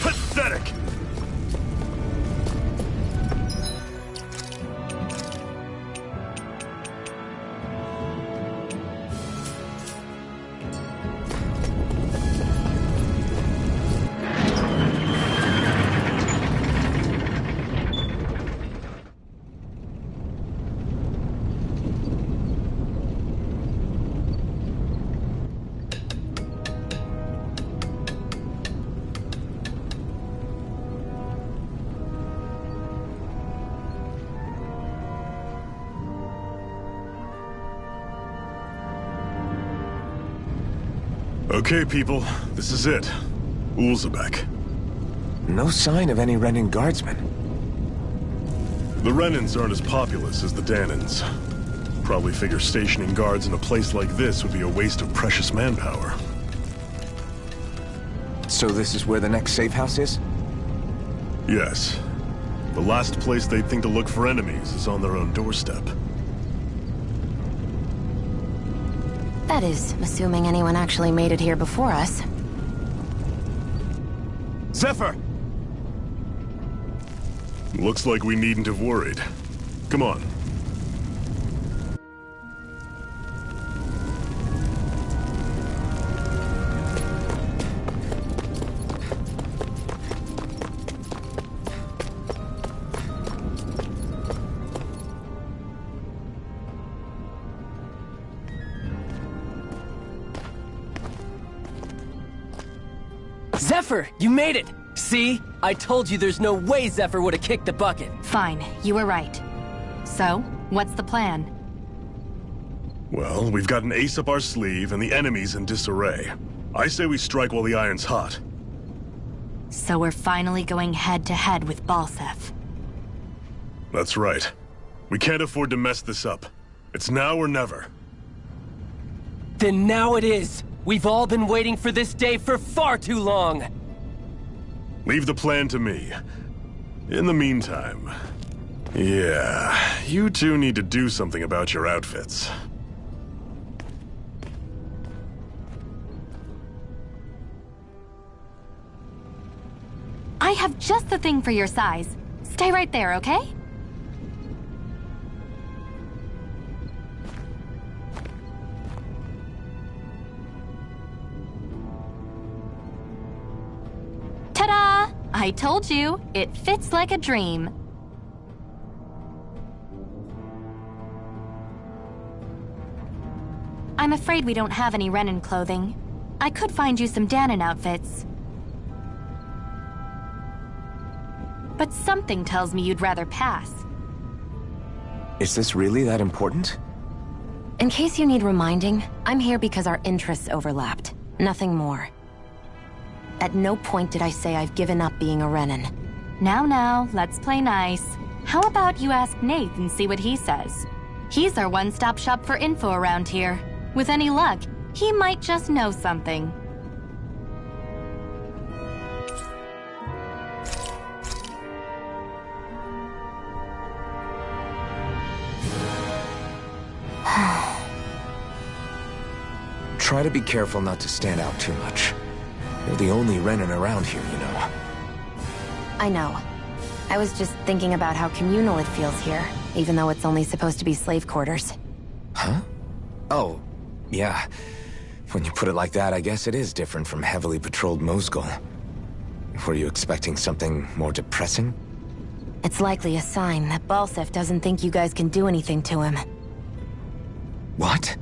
Pathetic! Okay, people, this is it. Ulzebek. No sign of any Renan guardsmen. The Renans aren't as populous as the Danans. Probably figure stationing guards in a place like this would be a waste of precious manpower. So this is where the next safe house is? Yes. The last place they'd think to look for enemies is on their own doorstep. That is, assuming anyone actually made it here before us. Zephyr! Looks like we needn't have worried. Come on. Zephyr, you made it! See? I told you there's no way Zephyr would have kicked the bucket. Fine, you were right. So, what's the plan? Well, we've got an ace up our sleeve and the enemy's in disarray. I say we strike while the iron's hot. So we're finally going head-to-head with Balsef. That's right. We can't afford to mess this up. It's now or never. Then now it is! We've all been waiting for this day for far too long! Leave the plan to me. In the meantime... yeah, you two need to do something about your outfits. I have just the thing for your size. Stay right there, okay? Ta-da! I told you, it fits like a dream. I'm afraid we don't have any Renan clothing. I could find you some Danon outfits. But something tells me you'd rather pass. Is this really that important? In case you need reminding, I'm here because our interests overlapped. Nothing more. At no point did I say I've given up being a Renan. Now, let's play nice. How about you ask Nate and see what he says? He's our one-stop shop for info around here. With any luck, he might just know something. Try to be careful not to stand out too much. You're the only Renan around here, you know. I know. I was just thinking about how communal it feels here, even though it's only supposed to be slave quarters. Huh? Oh, yeah. When you put it like that, I guess it is different from heavily patrolled Mosgul. Were you expecting something more depressing? It's likely a sign that Balsef doesn't think you guys can do anything to him. What?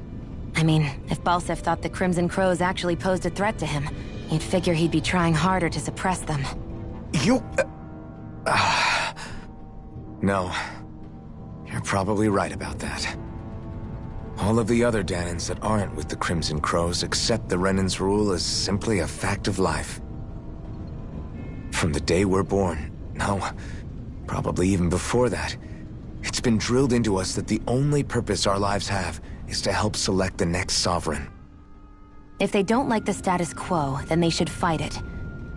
I mean, if Balsef thought the Crimson Crows actually posed a threat to him, you'd figure he'd be trying harder to suppress them. You... No. You're probably right about that. All of the other Danons that aren't with the Crimson Crows accept the Renan's rule as simply a fact of life. From the day we're born, no, probably even before that, It's been drilled into us that the only purpose our lives have is to help select the next sovereign. If they don't like the status quo, then they should fight it.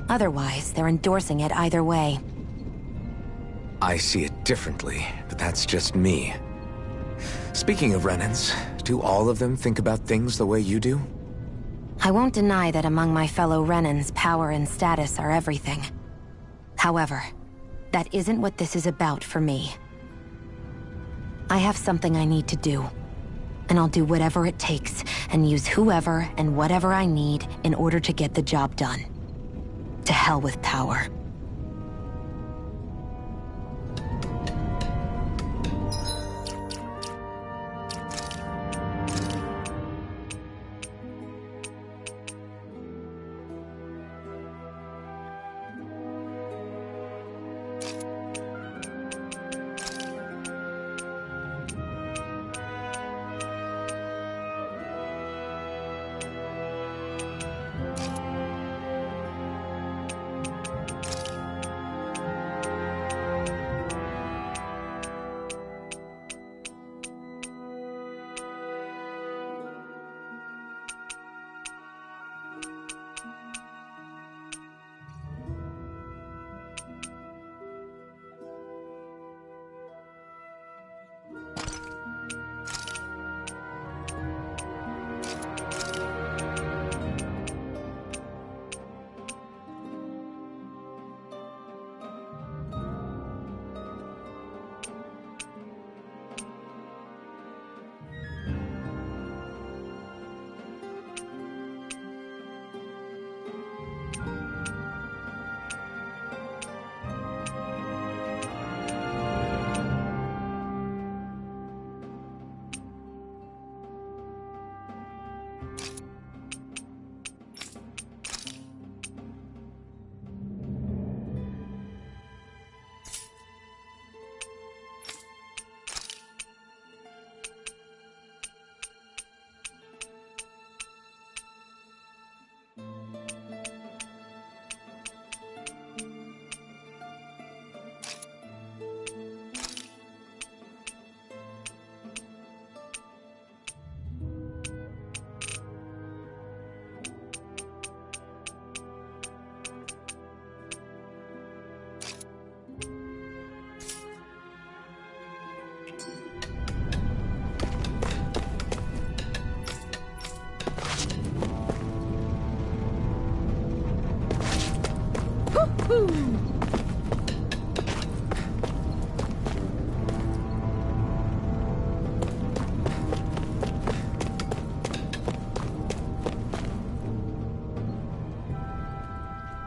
Otherwise, they're endorsing it either way. I see it differently, but that's just me. Speaking of Renans, do all of them think about things the way you do? I won't deny that among my fellow Renans, power and status are everything. However, that isn't what this is about for me. I have something I need to do, and I'll do whatever it takes, and use whoever and whatever I need in order to get the job done. To hell with power.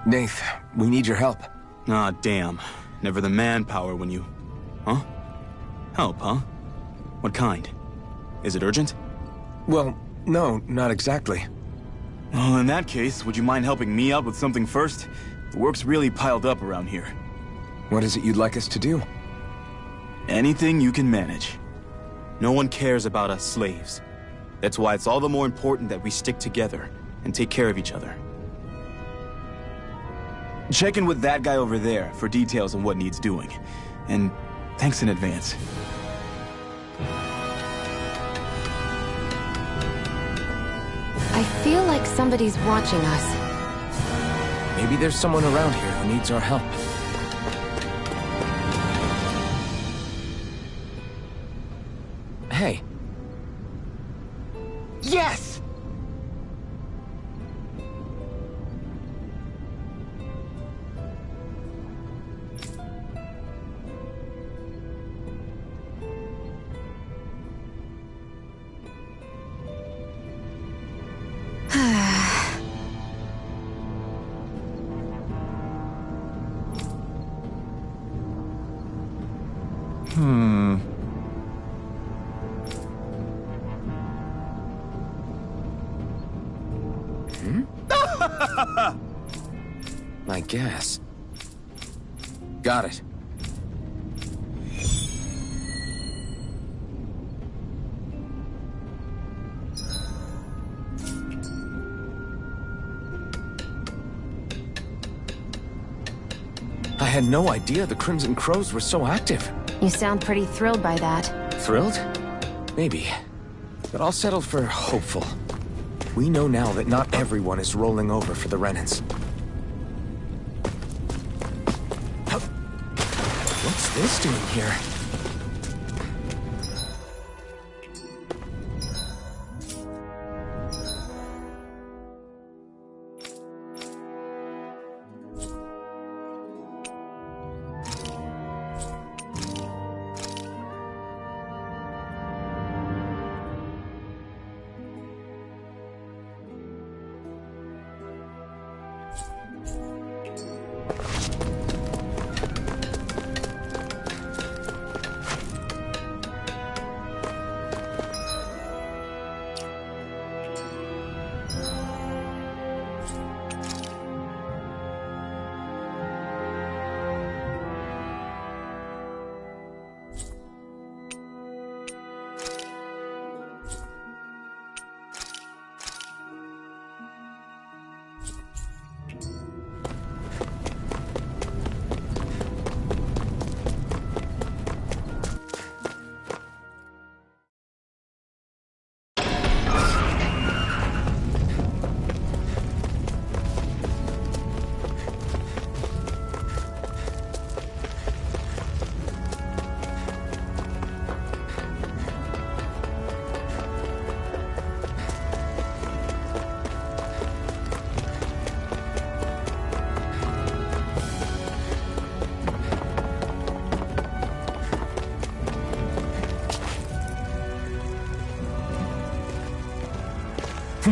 Nath, we need your help. Ah, damn. Never the manpower when you... Huh? Help, huh? What kind? Is it urgent? Well, no, not exactly. Well, in that case, would you mind helping me out with something first? The work's really piled up around here. What is it you'd like us to do? Anything you can manage. No one cares about us slaves. That's why it's all the more important that we stick together and take care of each other. Check in with that guy over there for details on what needs doing. And thanks in advance. I feel like somebody's watching us. Maybe there's someone around here who needs our help. Hey. Yes! I guess. Got it. I had no idea the Crimson Crows were so active. You sound pretty thrilled by that. Thrilled? Maybe. But I'll settle for hopeful. We know now that not everyone is rolling over for the Renans. What's this doing here?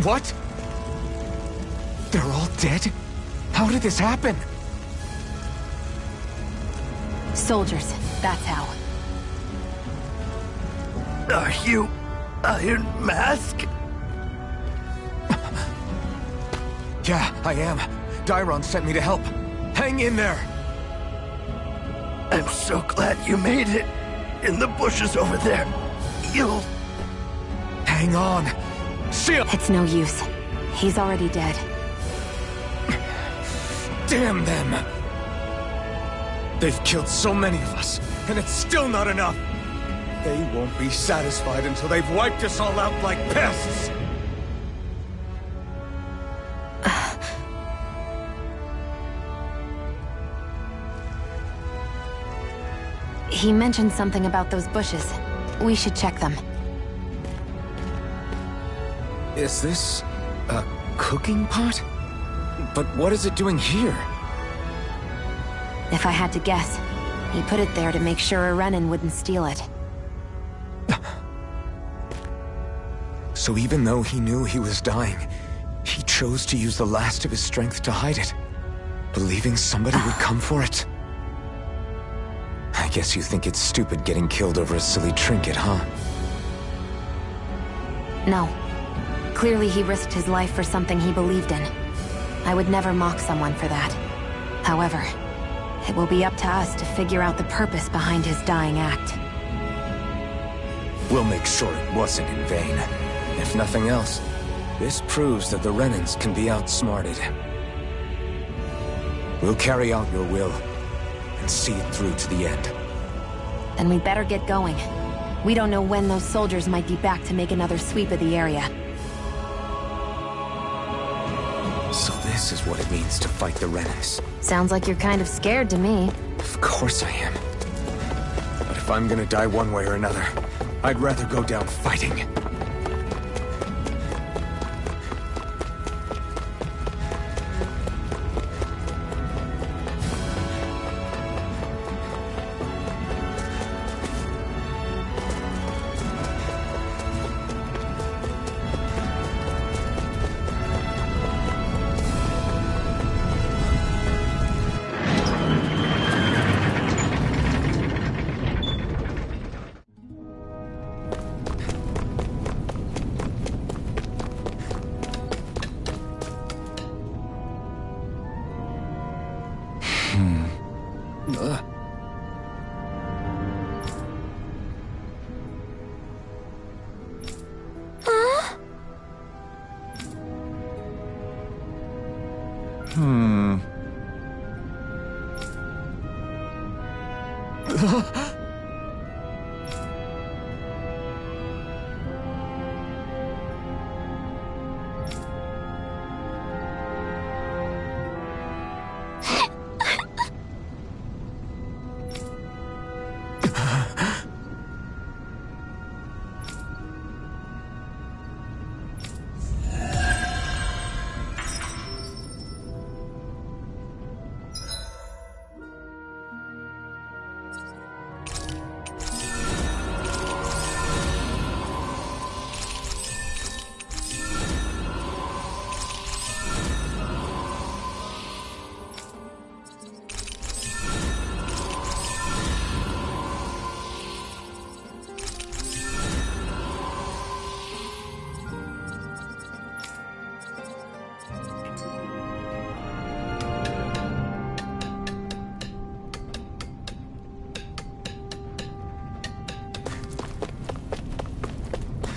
What? They're all dead? How did this happen? Soldiers, that's how. Are you Iron Mask? Yeah, I am. Dairon sent me to help. Hang in there! I'm so glad you made it. In the bushes over there. You'll... Hang on. It's no use. He's already dead. Damn them! They've killed so many of us, and it's still not enough! They won't be satisfied until they've wiped us all out like pests! He mentioned something about those bushes. We should check them. Is this a cooking pot? But what is it doing here? If I had to guess, he put it there to make sure a Renan wouldn't steal it. So even though he knew he was dying, he chose to use the last of his strength to hide it, believing somebody would come for it. I guess you think it's stupid getting killed over a silly trinket, huh? No. Clearly he risked his life for something he believed in. I would never mock someone for that. However, it will be up to us to figure out the purpose behind his dying act. We'll make sure it wasn't in vain. If nothing else, this proves that the Renans can be outsmarted. We'll carry out your will, and see it through to the end. Then we'd better get going. We don't know when those soldiers might be back to make another sweep of the area. So this is what it means to fight the Renans. Sounds like you're kind of scared to me. Of course I am. But if I'm gonna die one way or another, I'd rather go down fighting.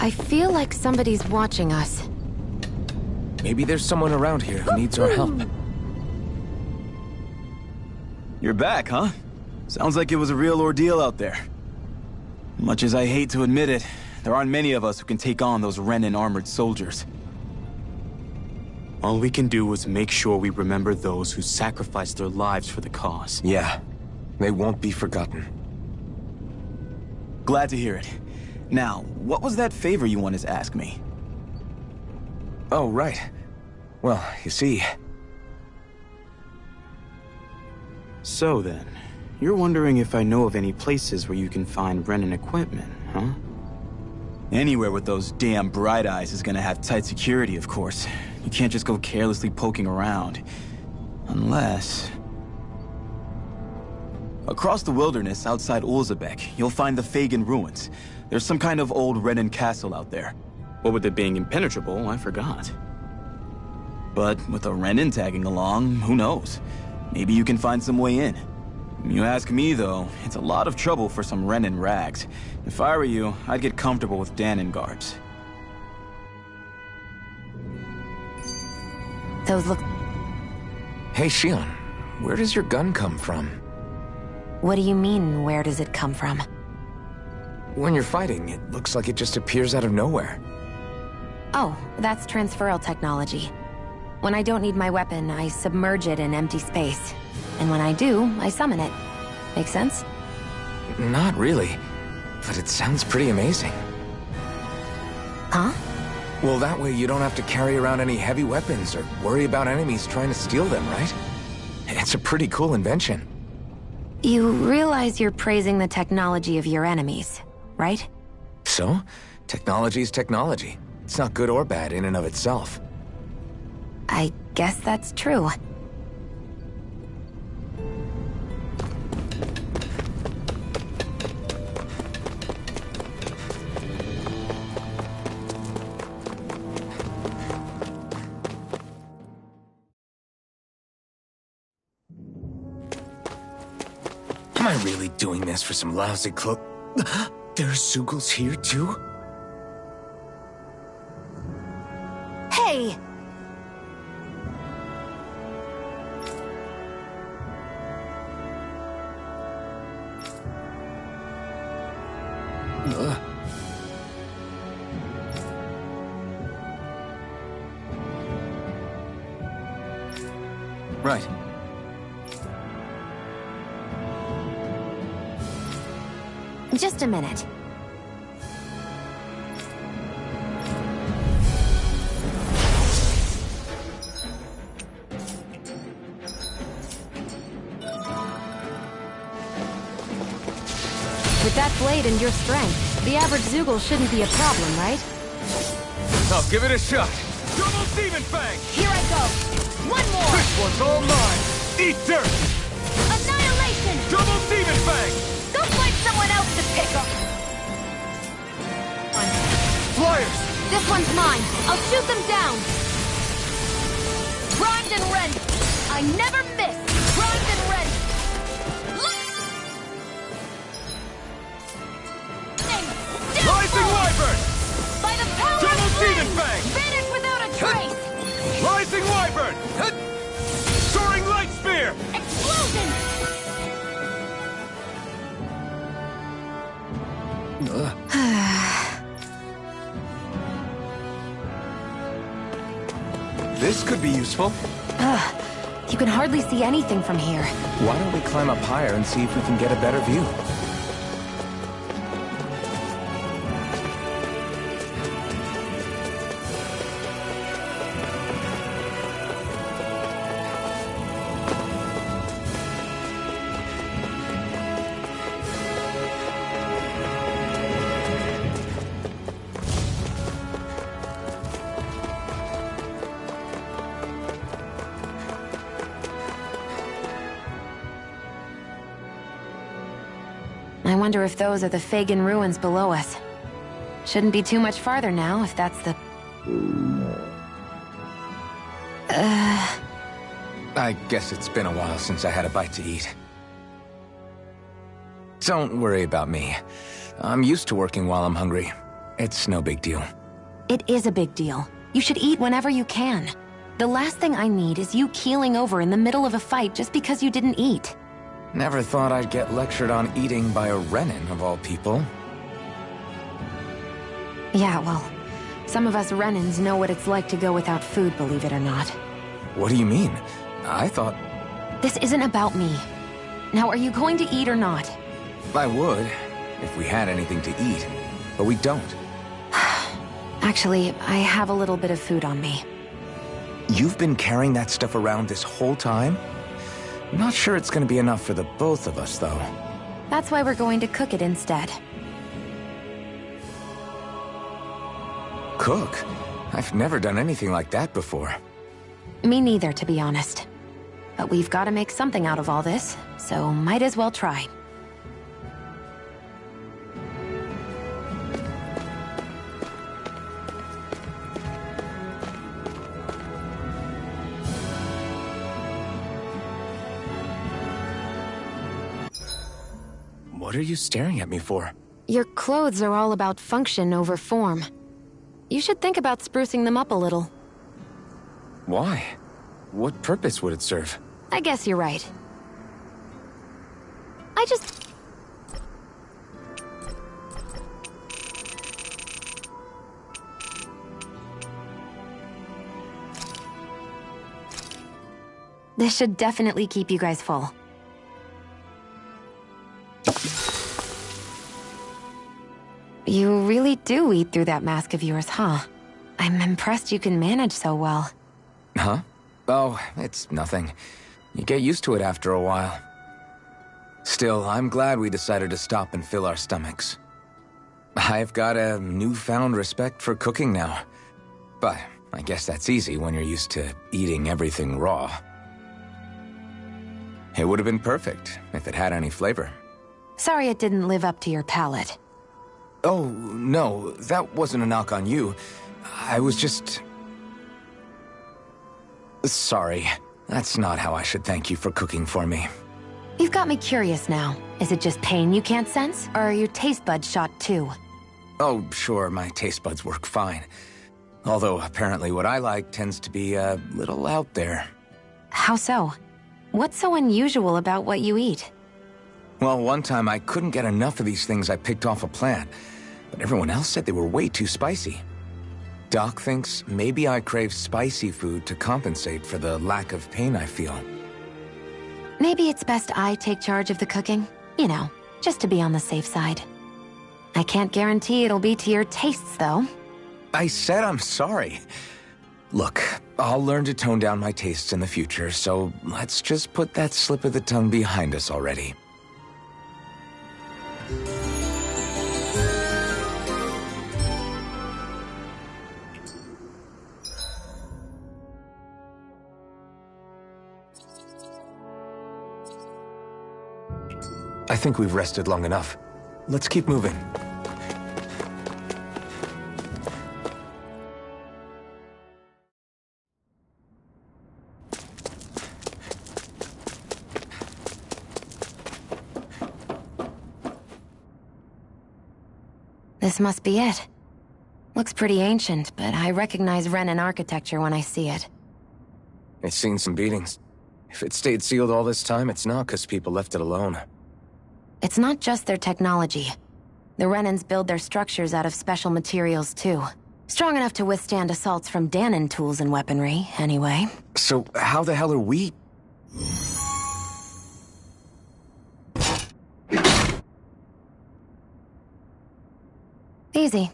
I feel like somebody's watching us. Maybe there's someone around here who needs our help. You're back, huh? Sounds like it was a real ordeal out there. Much as I hate to admit it, there aren't many of us who can take on those Renan armored soldiers. All we can do is make sure we remember those who sacrificed their lives for the cause. Yeah, they won't be forgotten. Glad to hear it. Now, what was that favor you wanted to ask me? Oh, right. Well, you see... So then, you're wondering if I know of any places where you can find Renan equipment, huh? Anywhere with those damn bright eyes is gonna have tight security, of course. You can't just go carelessly poking around. Unless... Across the wilderness outside Ulzebek, you'll find the Fagan ruins. There's some kind of old Renan castle out there. What with it being impenetrable, I forgot. But with a Renan tagging along, who knows? Maybe you can find some way in. You ask me, though, it's a lot of trouble for some Renan rags. If I were you, I'd get comfortable with Danon guards. Those look... Hey, Shion, where does your gun come from? What do you mean, where does it come from? When you're fighting, it looks like it just appears out of nowhere. Oh, that's transferal technology. When I don't need my weapon, I submerge it in empty space. And when I do, I summon it. Make sense? Not really, but it sounds pretty amazing. Huh? Well, that way you don't have to carry around any heavy weapons or worry about enemies trying to steal them, right? It's a pretty cool invention. You realize you're praising the technology of your enemies, right? So? Technology's technology. It's not good or bad in and of itself. I guess that's true. Am I really doing this for some lousy cloak? There's Zugals here, too? Hey! Right. Just a minute. With that blade and your strength, the average Zugal shouldn't be a problem, right? I'll give it a shot. Double Demon Fang! Here I go! One more! This one's all mine! Eat dirt! Annihilation! Double Demon Fang! Go find someone else to pick up! Flyers! This one's mine! I'll shoot them down! Grind and rend! I never miss! Grind and rend! Rising Wyvern! By the power Double of Demon Flame! Fang! Vanish without a trace! Rising Wyvern! Soaring Light Spear! Explosion! This could be useful. You can hardly see anything from here. Why don't we climb up higher and see if we can get a better view? I wonder if those are the Fagin ruins below us. Shouldn't be too much farther now, if that's the... I guess it's been a while since I had a bite to eat. Don't worry about me. I'm used to working while I'm hungry. It's no big deal. It is a big deal. You should eat whenever you can. The last thing I need is you keeling over in the middle of a fight just because you didn't eat. Never thought I'd get lectured on eating by a Renin, of all people. Yeah, well, some of us Renins know what it's like to go without food, believe it or not. What do you mean? I thought... This isn't about me. Now, are you going to eat or not? I would, if we had anything to eat, but we don't. Actually, I have a little bit of food on me. You've been carrying that stuff around this whole time? Not sure it's gonna be enough for the both of us, though. That's why we're going to cook it instead. Cook? I've never done anything like that before. Me neither, to be honest. But we've got to make something out of all this, so might as well try. What are you staring at me for? Your clothes are all about function over form. You should think about sprucing them up a little. Why? What purpose would it serve? I guess you're right. I just... This should definitely keep you guys full. You really do eat through that mask of yours, huh? I'm impressed you can manage so well. Huh? Oh, it's nothing. You get used to it after a while. Still, I'm glad we decided to stop and fill our stomachs. I've got a newfound respect for cooking now. But I guess that's easy when you're used to eating everything raw. It would have been perfect if it had any flavor. Sorry it didn't live up to your palate. Oh, no, that wasn't a knock on you. I was just... Sorry. That's not how I should thank you for cooking for me. You've got me curious now. Is it just pain you can't sense, or are your taste buds shot too? Oh, sure, my taste buds work fine. Although, apparently what I like tends to be a little out there. How so? What's so unusual about what you eat? Well, one time I couldn't get enough of these things I picked off a plant, but everyone else said they were way too spicy. Doc thinks maybe I crave spicy food to compensate for the lack of pain I feel. Maybe it's best I take charge of the cooking. You know, just to be on the safe side. I can't guarantee it'll be to your tastes, though. I said I'm sorry. Look, I'll learn to tone down my tastes in the future, so let's just put that slip of the tongue behind us already. I think we've rested long enough. Let's keep moving. This must be it. Looks pretty ancient, but I recognize Renin architecture when I see it. It's seen some beatings. If it stayed sealed all this time, it's not because people left it alone. It's not just their technology. The Renans build their structures out of special materials, too. Strong enough to withstand assaults from Danon tools and weaponry, anyway. So how the hell are we... Easy.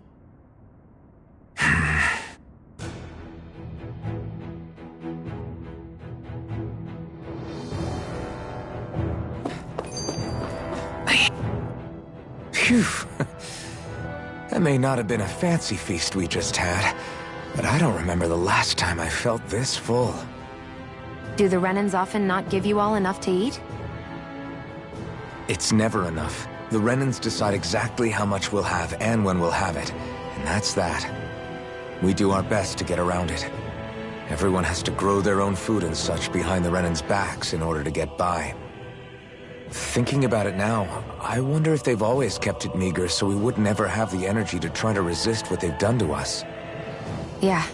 Phew. That may not have been a fancy feast we just had, but I don't remember the last time I felt this full. Do the Renans often not give you all enough to eat? It's never enough. The Renans decide exactly how much we'll have and when we'll have it, and that's that. We do our best to get around it. Everyone has to grow their own food and such behind the Renans' backs in order to get by. Thinking about it now, I wonder if they've always kept it meager so we would never have the energy to try to resist what they've done to us. Yeah.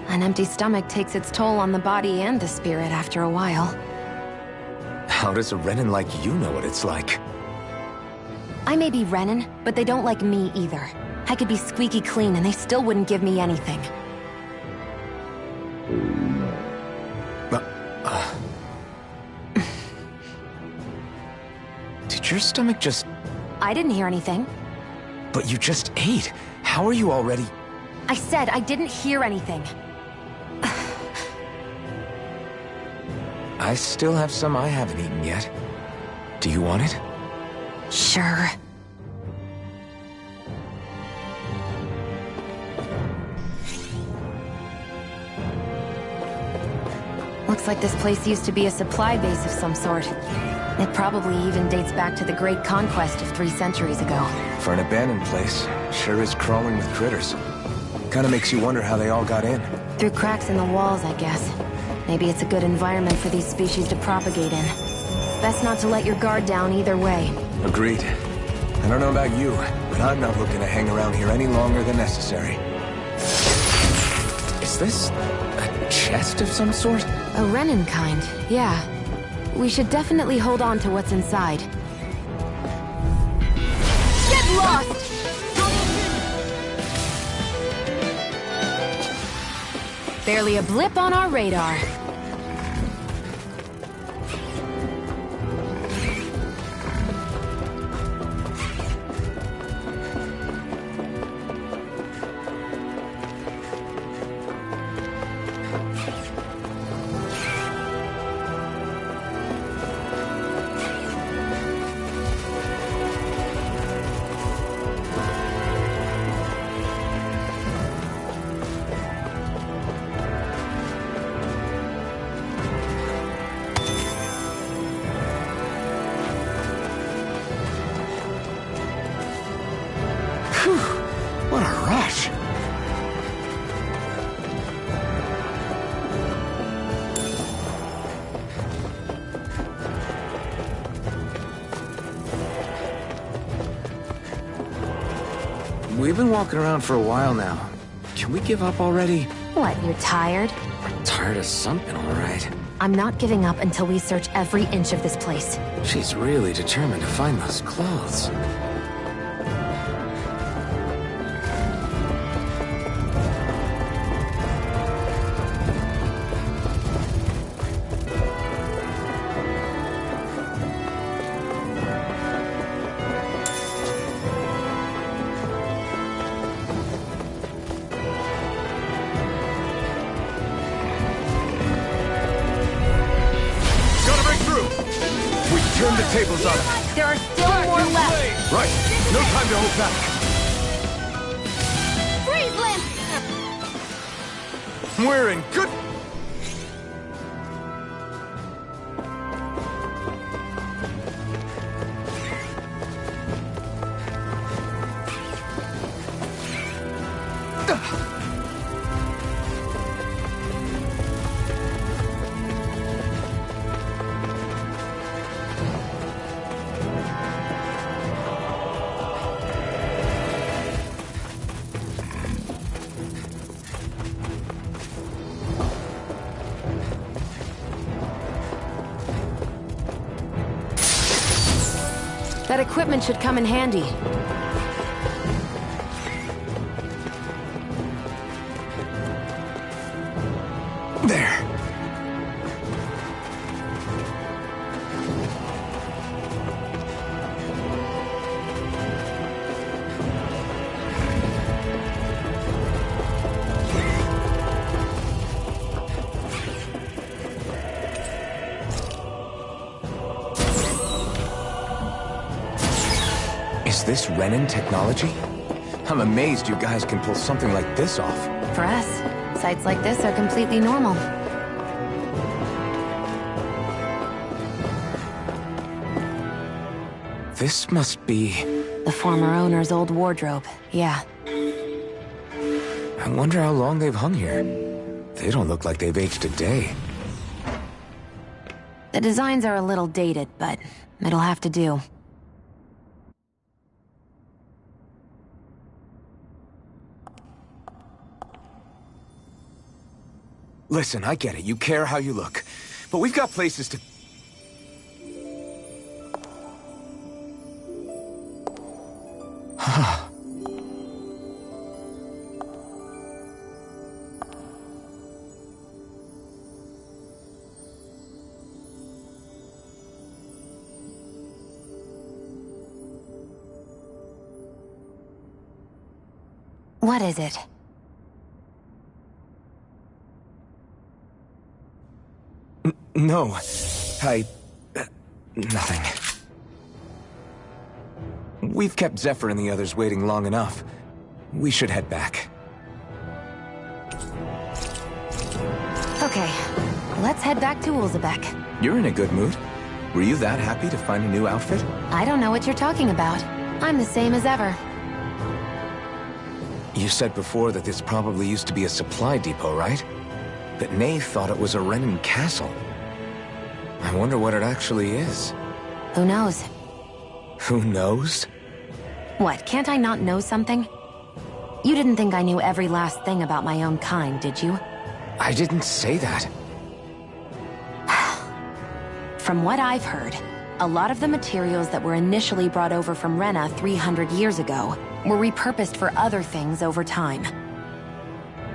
An empty stomach takes its toll on the body and the spirit after a while. How does a Renan like you know what it's like? I may be Renan, but they don't like me either. I could be squeaky clean and they still wouldn't give me anything. Did your stomach just... I didn't hear anything. But you just ate. How are you already... I said I didn't hear anything. I still have some I haven't eaten yet. Do you want it? Sure. Looks like this place used to be a supply base of some sort. It probably even dates back to the Great Conquest of 3 centuries ago. For an abandoned place, sure is crawling with critters. Kinda makes you wonder how they all got in. Through cracks in the walls, I guess. Maybe it's a good environment for these species to propagate in. Best not to let your guard down either way. Agreed. I don't know about you, but I'm not looking to hang around here any longer than necessary. Is this a chest of some sort? A Renan kind, yeah. We should definitely hold on to what's inside. Get lost! Barely a blip on our radar. What a rush! We've been walking around for a while now. Can we give up already? What, you're tired? Tired of something, all right. I'm not giving up until we search every inch of this place. She's really determined to find those clothes. Turn the tables on him. There are still more left. Right. No time to hold back. Freeze limb! We're in good... That equipment should come in handy. Is this Renin technology? I'm amazed you guys can pull something like this off. For us, sites like this are completely normal. This must be... the former owner's old wardrobe, yeah. I wonder how long they've hung here. They don't look like they've aged a day. The designs are a little dated, but it'll have to do. Listen, I get it. You care how you look. But we've got places to... What is it? No. Nothing. We've kept Zephyr and the others waiting long enough. We should head back. Okay, let's head back to Ulzebek. You're in a good mood. Were you that happy to find a new outfit? I don't know what you're talking about. I'm the same as ever. You said before that this probably used to be a supply depot, right? But Nay thought it was a Renin castle. I wonder what it actually is. Who knows? Who knows? What, can't I not know something? You didn't think I knew every last thing about my own kind, did you? I didn't say that. From what I've heard, a lot of the materials that were initially brought over from Rena 300 years ago were repurposed for other things over time.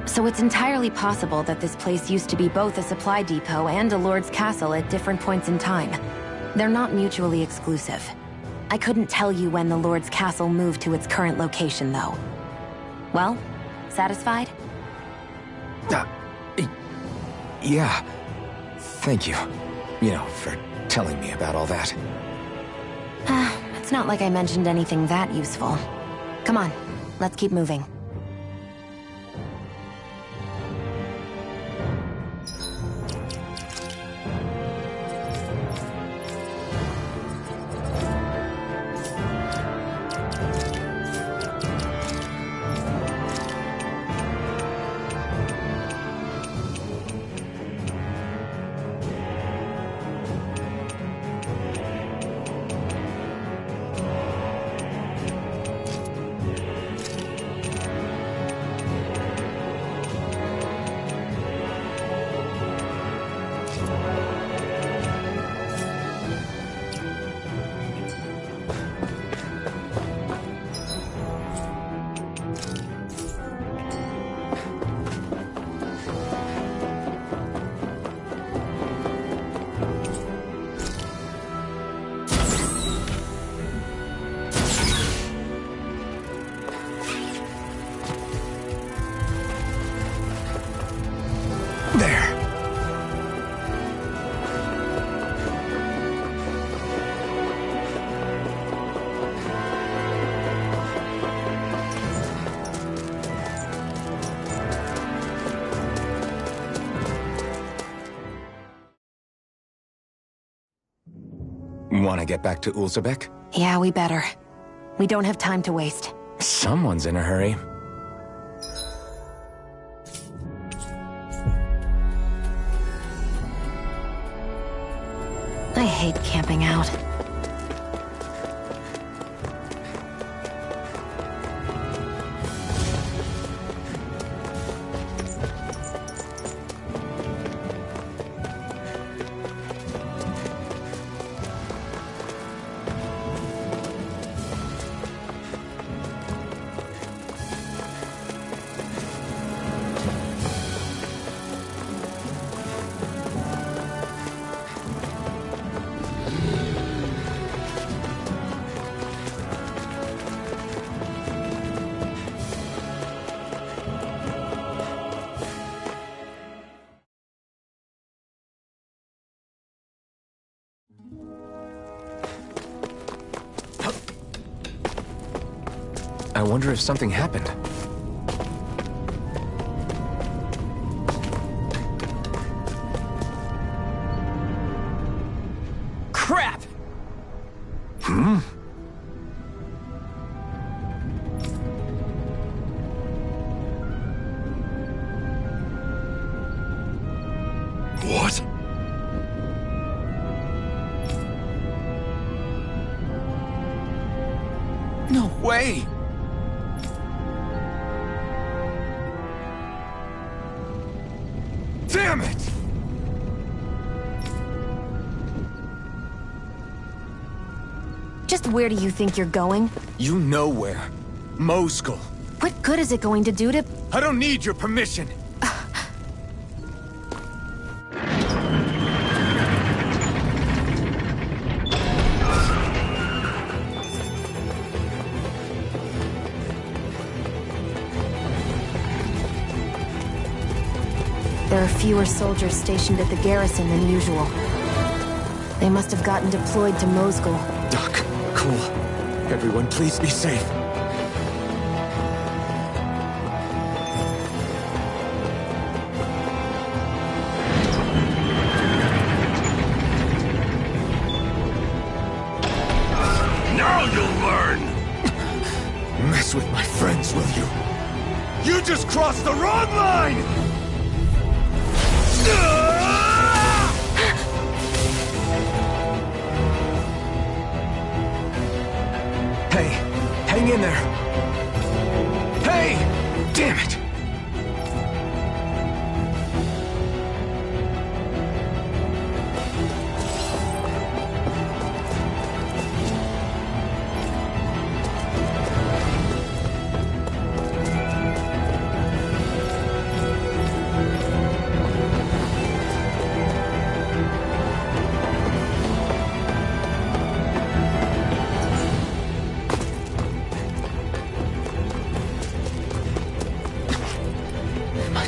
So it's entirely possible that this place used to be both a supply depot and a lord's castle at different points in time. They're not mutually exclusive. I couldn't tell you when the lord's castle moved to its current location, though. Well, satisfied? Yeah. Thank you. You know, for telling me about all that. It's not like I mentioned anything that useful. Come on, let's keep moving. Want to get back to Ulzebek? Yeah, we better. We don't have time to waste. Someone's in a hurry. I hate camping out. I wonder if something happened. Crap! Hmm? What? No way! Damn it! Just where do you think you're going? You know where. Moscow. What good is it going to do to... I don't need your permission. There are fewer soldiers stationed at the garrison than usual. They must have gotten deployed to Moscow. Doc, Cole, everyone please be safe. Now you'll learn! Mess with my friends, will you? You just crossed the wrong line! Hey, hang in there. Hey! Damn it!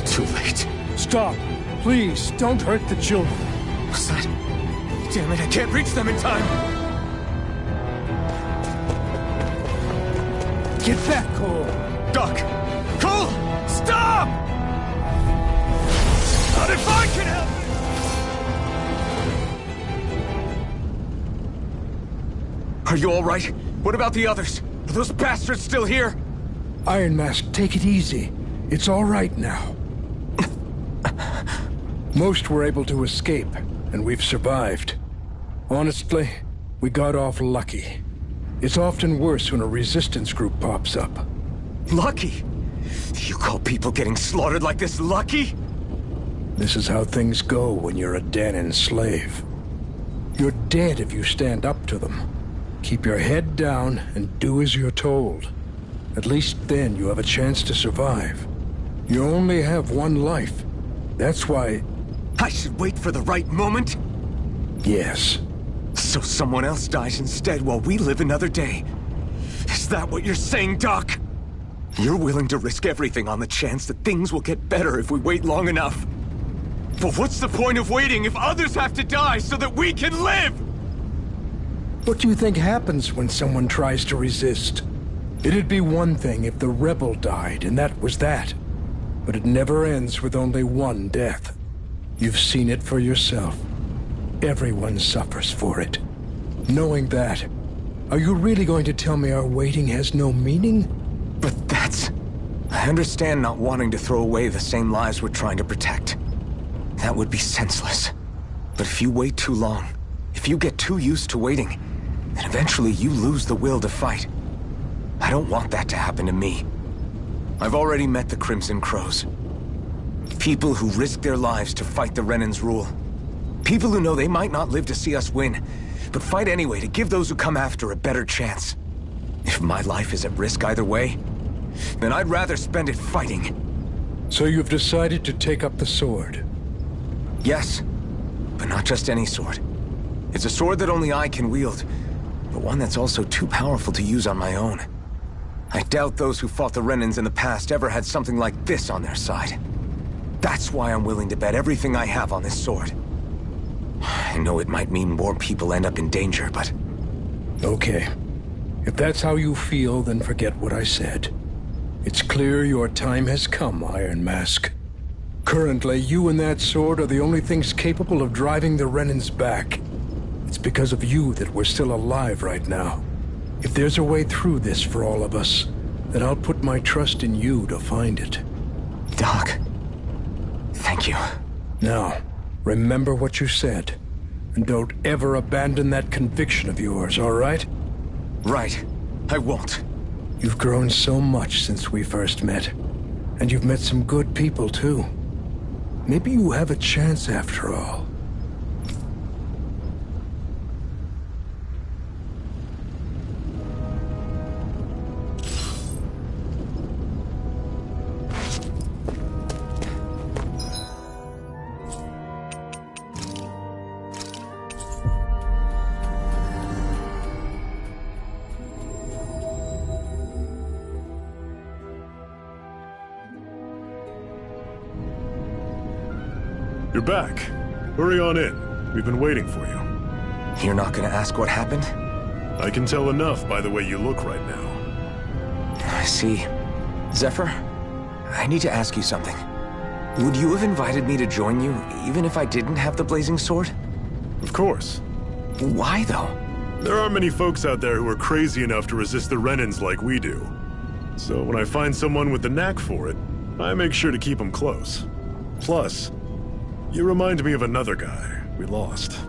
Too late. Stop! Please, don't hurt the children. What's that? Damn it, I can't reach them in time! Get back, Cole! Doc! Cole! Stop! Not if I can help it! Are you all right? What about the others? Are those bastards still here? Iron Mask, take it easy. It's all right now. Most were able to escape, and we've survived. Honestly, we got off lucky. It's often worse when a resistance group pops up. Lucky? You call people getting slaughtered like this lucky? This is how things go when you're a Danon slave. You're dead if you stand up to them. Keep your head down and do as you're told. At least then you have a chance to survive. You only have one life. That's why... I should wait for the right moment? Yes. So someone else dies instead while we live another day. Is that what you're saying, Doc? You're willing to risk everything on the chance that things will get better if we wait long enough. But what's the point of waiting if others have to die so that we can live? What do you think happens when someone tries to resist? It'd be one thing if the rebel died, and that was that. But it never ends with only one death. You've seen it for yourself. Everyone suffers for it. Knowing that, are you really going to tell me our waiting has no meaning? But that's... I understand not wanting to throw away the same lives we're trying to protect. That would be senseless. But if you wait too long, if you get too used to waiting, then eventually you lose the will to fight. I don't want that to happen to me. I've already met the Crimson Crows. People who risk their lives to fight the Renan's rule. People who know they might not live to see us win, but fight anyway to give those who come after a better chance. If my life is at risk either way, then I'd rather spend it fighting. So you've decided to take up the sword? Yes, but not just any sword. It's a sword that only I can wield, but one that's also too powerful to use on my own. I doubt those who fought the Renans in the past ever had something like this on their side. That's why I'm willing to bet everything I have on this sword. I know it might mean more people end up in danger, but... Okay. If that's how you feel, then forget what I said. It's clear your time has come, Iron Mask. Currently, you and that sword are the only things capable of driving the Renans back. It's because of you that we're still alive right now. If there's a way through this for all of us, then I'll put my trust in you to find it. Doc, thank you. Now, remember what you said, and don't ever abandon that conviction of yours, all right? Right. I won't. You've grown so much since we first met, and you've met some good people, too. Maybe you have a chance after all. You're back. Hurry on in. We've been waiting for you. You're not gonna ask what happened? I can tell enough by the way you look right now. I see. Zephyr, I need to ask you something. Would you have invited me to join you, even if I didn't have the blazing sword? Of course. Why, though? There aren't many folks out there who are crazy enough to resist the Renans like we do. So when I find someone with the knack for it, I make sure to keep them close. Plus, you remind me of another guy we lost.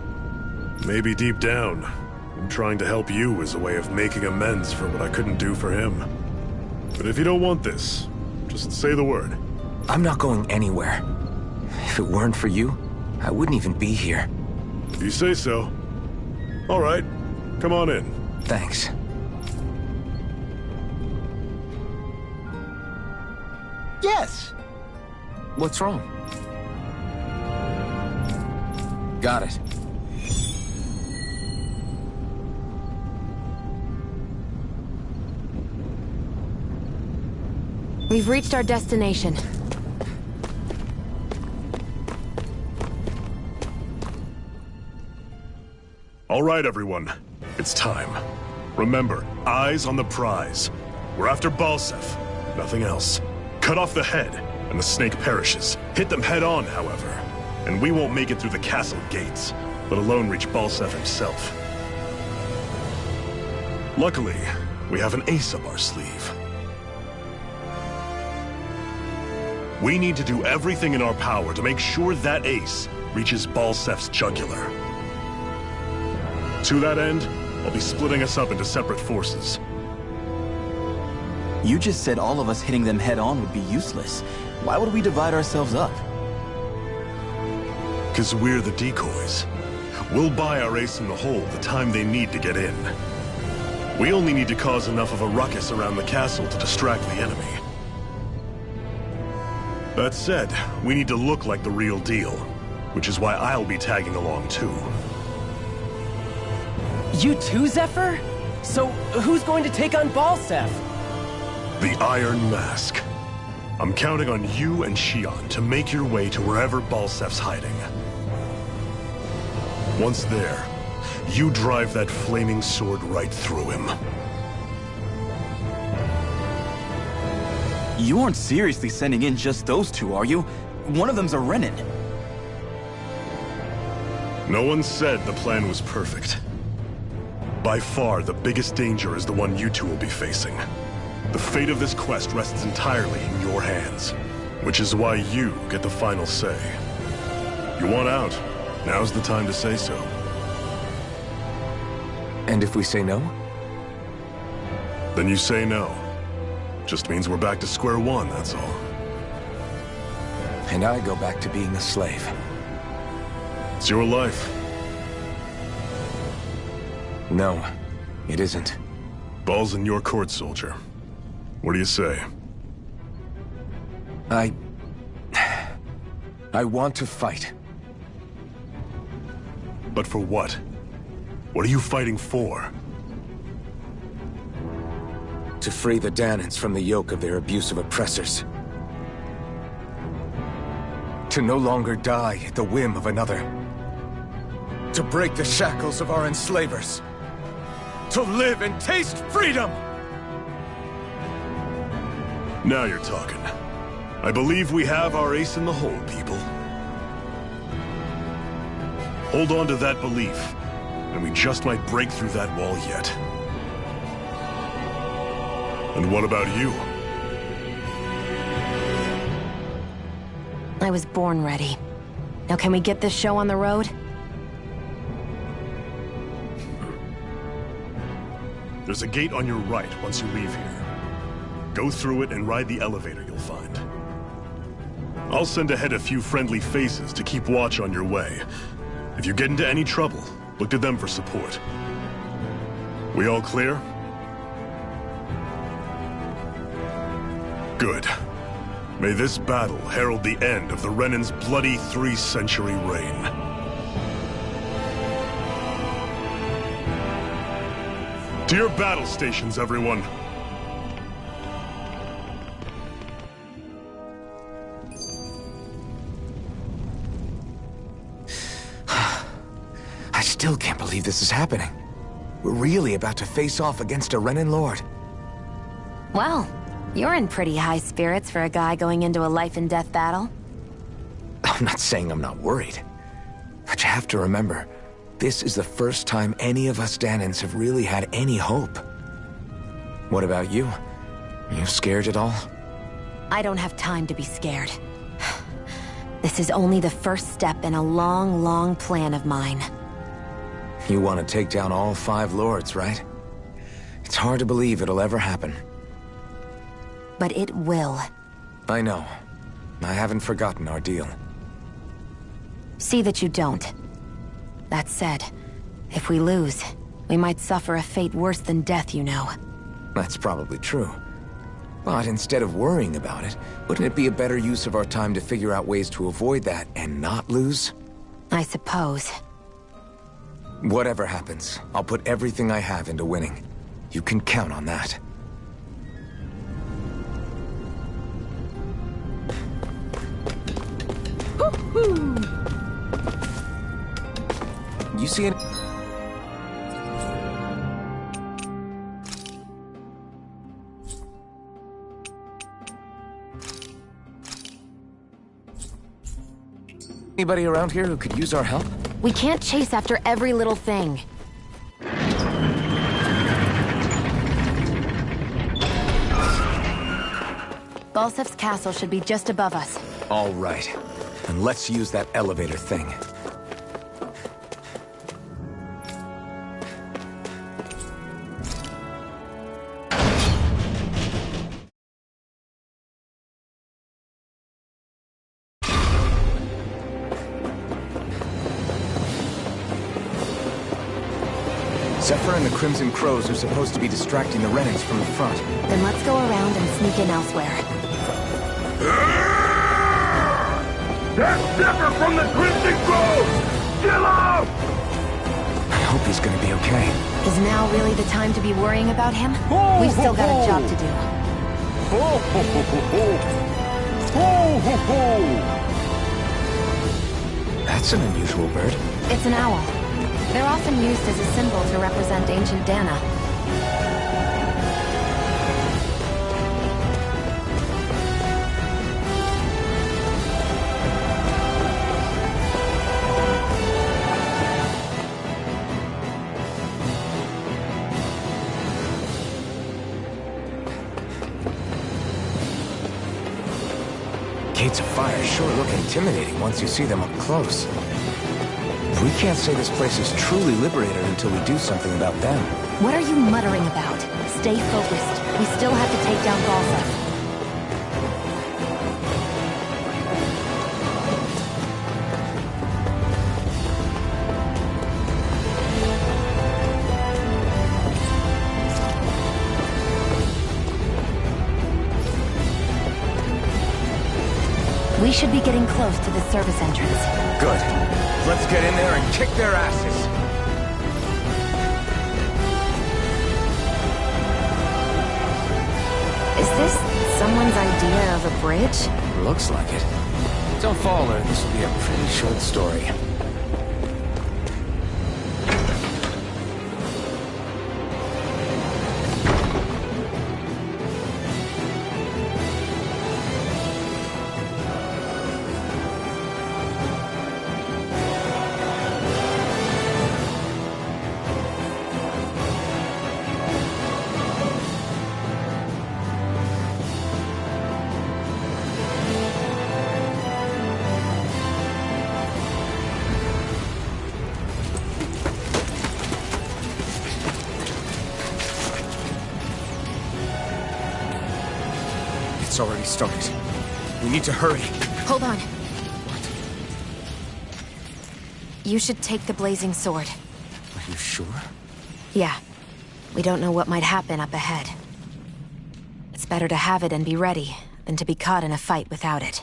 Maybe deep down, I'm trying to help you as a way of making amends for what I couldn't do for him. But if you don't want this, just say the word. I'm not going anywhere. If it weren't for you, I wouldn't even be here. If you say so. All right, come on in. Thanks. Yes! What's wrong? Got it. We've reached our destination. All right, everyone. It's time. Remember, eyes on the prize. We're after Balseph. Nothing else. Cut off the head, and the snake perishes. Hit them head on, however. And we won't make it through the castle gates, let alone reach Balseph himself. Luckily, we have an ace up our sleeve. We need to do everything in our power to make sure that ace reaches Balseph's jugular. To that end, I'll be splitting us up into separate forces. You just said all of us hitting them head-on would be useless. Why would we divide ourselves up? Because we're the decoys. We'll buy our ace in the hole the time they need to get in. We only need to cause enough of a ruckus around the castle to distract the enemy. That said, we need to look like the real deal, which is why I'll be tagging along too. You too, Zephyr? So, who's going to take on Balseph? The Iron Mask. I'm counting on you and Xion to make your way to wherever Balseph's hiding. Once there, you drive that flaming sword right through him. You aren't seriously sending in just those two, are you? One of them's a Renan. No one said the plan was perfect. By far, the biggest danger is the one you two will be facing. The fate of this quest rests entirely in your hands, which is why you get the final say. You want out, now's the time to say so. And if we say no? Then you say no. Just means we're back to square one, that's all. And I go back to being a slave. It's your life. No, it isn't. Ball's in your court, soldier. What do you say? I want to fight. But for what? What are you fighting for? To free the Danans from the yoke of their abusive oppressors. To no longer die at the whim of another. To break the shackles of our enslavers. To live and taste freedom! Now you're talking. I believe we have our ace in the hole, people. Hold on to that belief, and we just might break through that wall yet. And what about you? I was born ready. Now can we get this show on the road? There's a gate on your right once you leave here. Go through it and ride the elevator you'll find. I'll send ahead a few friendly faces to keep watch on your way. If you get into any trouble, look to them for support. We all clear? Good. May this battle herald the end of the Renan's bloody 3-century reign. To your battle stations, everyone. I still can't believe this is happening. We're really about to face off against a Renan Lord. Well, you're in pretty high spirits for a guy going into a life-and-death battle. I'm not saying I'm not worried. But you have to remember, this is the first time any of us Danans have really had any hope. What about you? Are you scared at all? I don't have time to be scared. This is only the first step in a long, long plan of mine. You want to take down all 5 lords, right? It's hard to believe it'll ever happen. But it will. I know. I haven't forgotten our deal. See that you don't. That said, if we lose, we might suffer a fate worse than death, you know. That's probably true. But instead of worrying about it, wouldn't it be a better use of our time to figure out ways to avoid that and not lose? I suppose. Whatever happens, I'll put everything I have into winning. You can count on that. You see it? Anybody around here who could use our help? We can't chase after every little thing. Balsef's castle should be just above us. All right. And let's use that elevator thing. Zephyr and the Crimson Crows are supposed to be distracting the Renans from the front. Then let's go around and sneak in elsewhere. That's Zephyr from the Crimson Crows! Chill out! I hope he's gonna be okay. Is now really the time to be worrying about him? We've still got a job to do. Ho, ho, ho, ho, ho! Ho, ho, ho! That's an unusual bird. It's an owl. They're often used as a symbol to represent ancient Dana. Gates of fire sure look intimidating once you see them up close. We can't say this place is truly liberated until we do something about them. What are you muttering about? Stay focused. We still have to take down Balsa. We should be getting close to the service entrance. Good. Let's get in there and kick their asses. Is this someone's idea of a bridge? Looks like it. Don't fall or this will be a pretty short story. It's already started. We need to hurry. Hold on. You should take the blazing sword. Are you sure? Yeah. We don't know what might happen up ahead. It's better to have it and be ready than to be caught in a fight without it.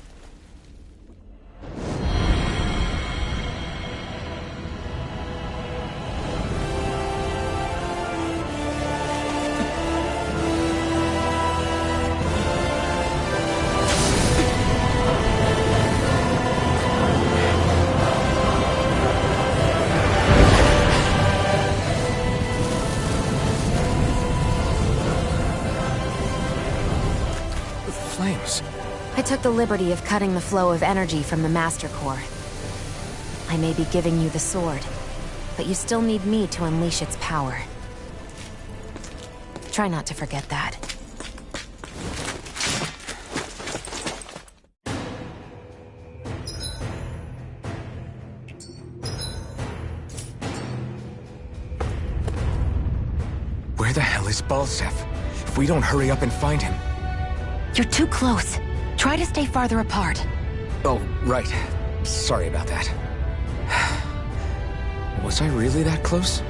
I took the liberty of cutting the flow of energy from the Master Core. I may be giving you the sword, but you still need me to unleash its power. Try not to forget that. Where the hell is Balsef? If we don't hurry up and find him... You're too close. Try to stay farther apart. Oh, right. Sorry about that. Was I really that close?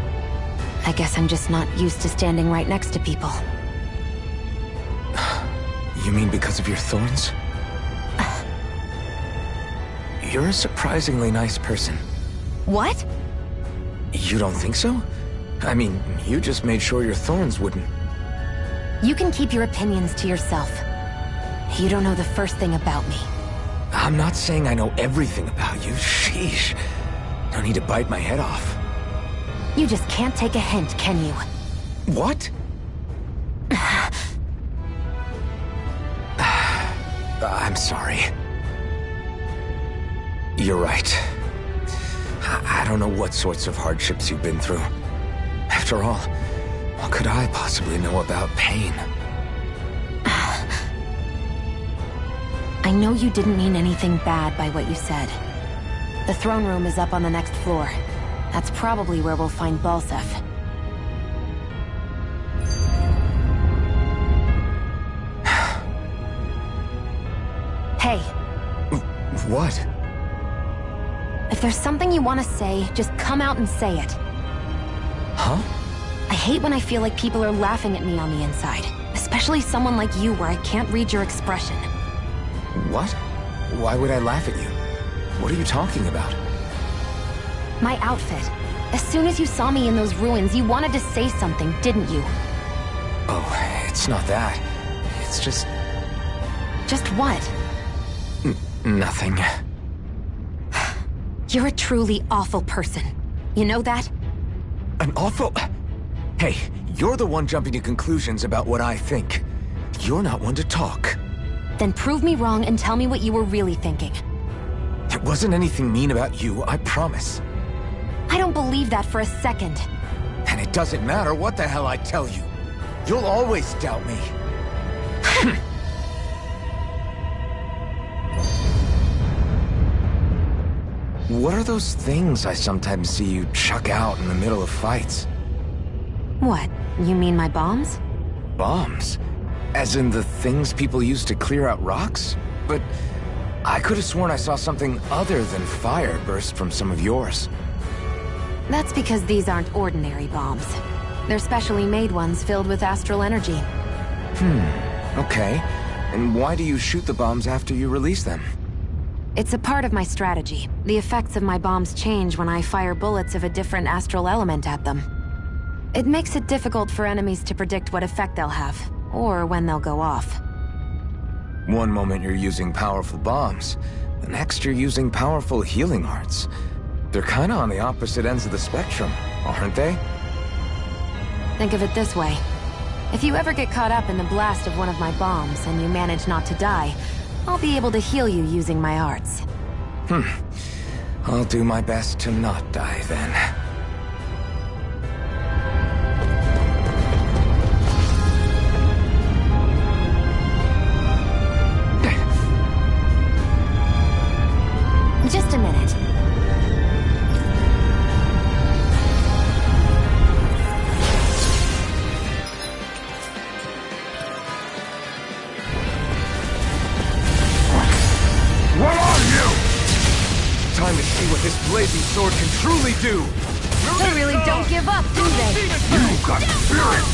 I guess I'm just not used to standing right next to people. You mean because of your thorns? You're a surprisingly nice person. What? You don't think so? I mean, you just made sure your thorns wouldn't... You can keep your opinions to yourself. You don't know the first thing about me. I'm not saying I know everything about you. Sheesh. No need to bite my head off. You just can't take a hint, can you? What? I'm sorry. You're right. I don't know what sorts of hardships you've been through. After all, what could I possibly know about pain? I know you didn't mean anything bad by what you said. The throne room is up on the next floor. That's probably where we'll find Balsef. Hey. What? If there's something you want to say, just come out and say it. Huh? I hate when I feel like people are laughing at me on the inside. Especially someone like you where I can't read your expression. What? Why would I laugh at you? What are you talking about? My outfit. As soon as you saw me in those ruins, you wanted to say something, didn't you? Oh, it's not that. It's just... Just what? Nothing. You're a truly awful person. You know that? An awful... Hey, you're the one jumping to conclusions about what I think. You're not one to talk. Then prove me wrong and tell me what you were really thinking. There wasn't anything mean about you, I promise. I don't believe that for a second. And it doesn't matter what the hell I tell you. You'll always doubt me. What are those things I sometimes see you chuck out in the middle of fights? What? You mean my bombs? Bombs? As in the things people use to clear out rocks? But I could have sworn I saw something other than fire burst from some of yours. That's because these aren't ordinary bombs. They're specially made ones filled with astral energy. Okay. And why do you shoot the bombs after you release them? It's a part of my strategy. The effects of my bombs change when I fire bullets of a different astral element at them. It makes it difficult for enemies to predict what effect they'll have, or when they'll go off. One moment you're using powerful bombs, the next you're using powerful healing arts. They're kinda on the opposite ends of the spectrum, aren't they? Think of it this way. If you ever get caught up in the blast of one of my bombs and you manage not to die, I'll be able to heal you using my arts. I'll do my best to not die then. Just a minute. this blazing sword can truly do! They really don't give up, do they? You got spirit!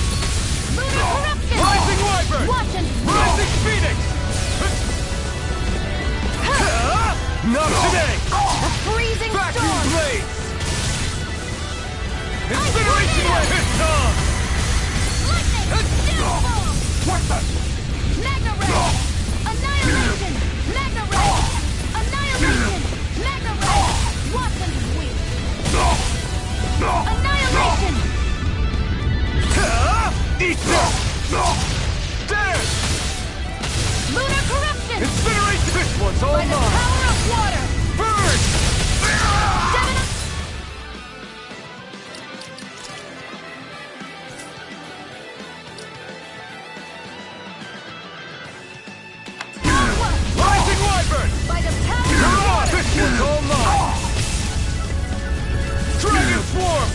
Lunar corruption! Rising Wyvern! Watch and Rising Phoenix! Not today! The freezing Vacuum storm! Blades! Incineration Wave! It's on! Lightning! Downfall! What the? Magna Ray! Annihilation! Magna Ray! Annihilation! Magna Ray! Watch and weep! Annihilation! Eat this! There! Lunar corruption! Incineration! This one's all By the mine! power of water! Burn! Rising Wyvern! By the power of water! This one's all mine! Dragon Swarm!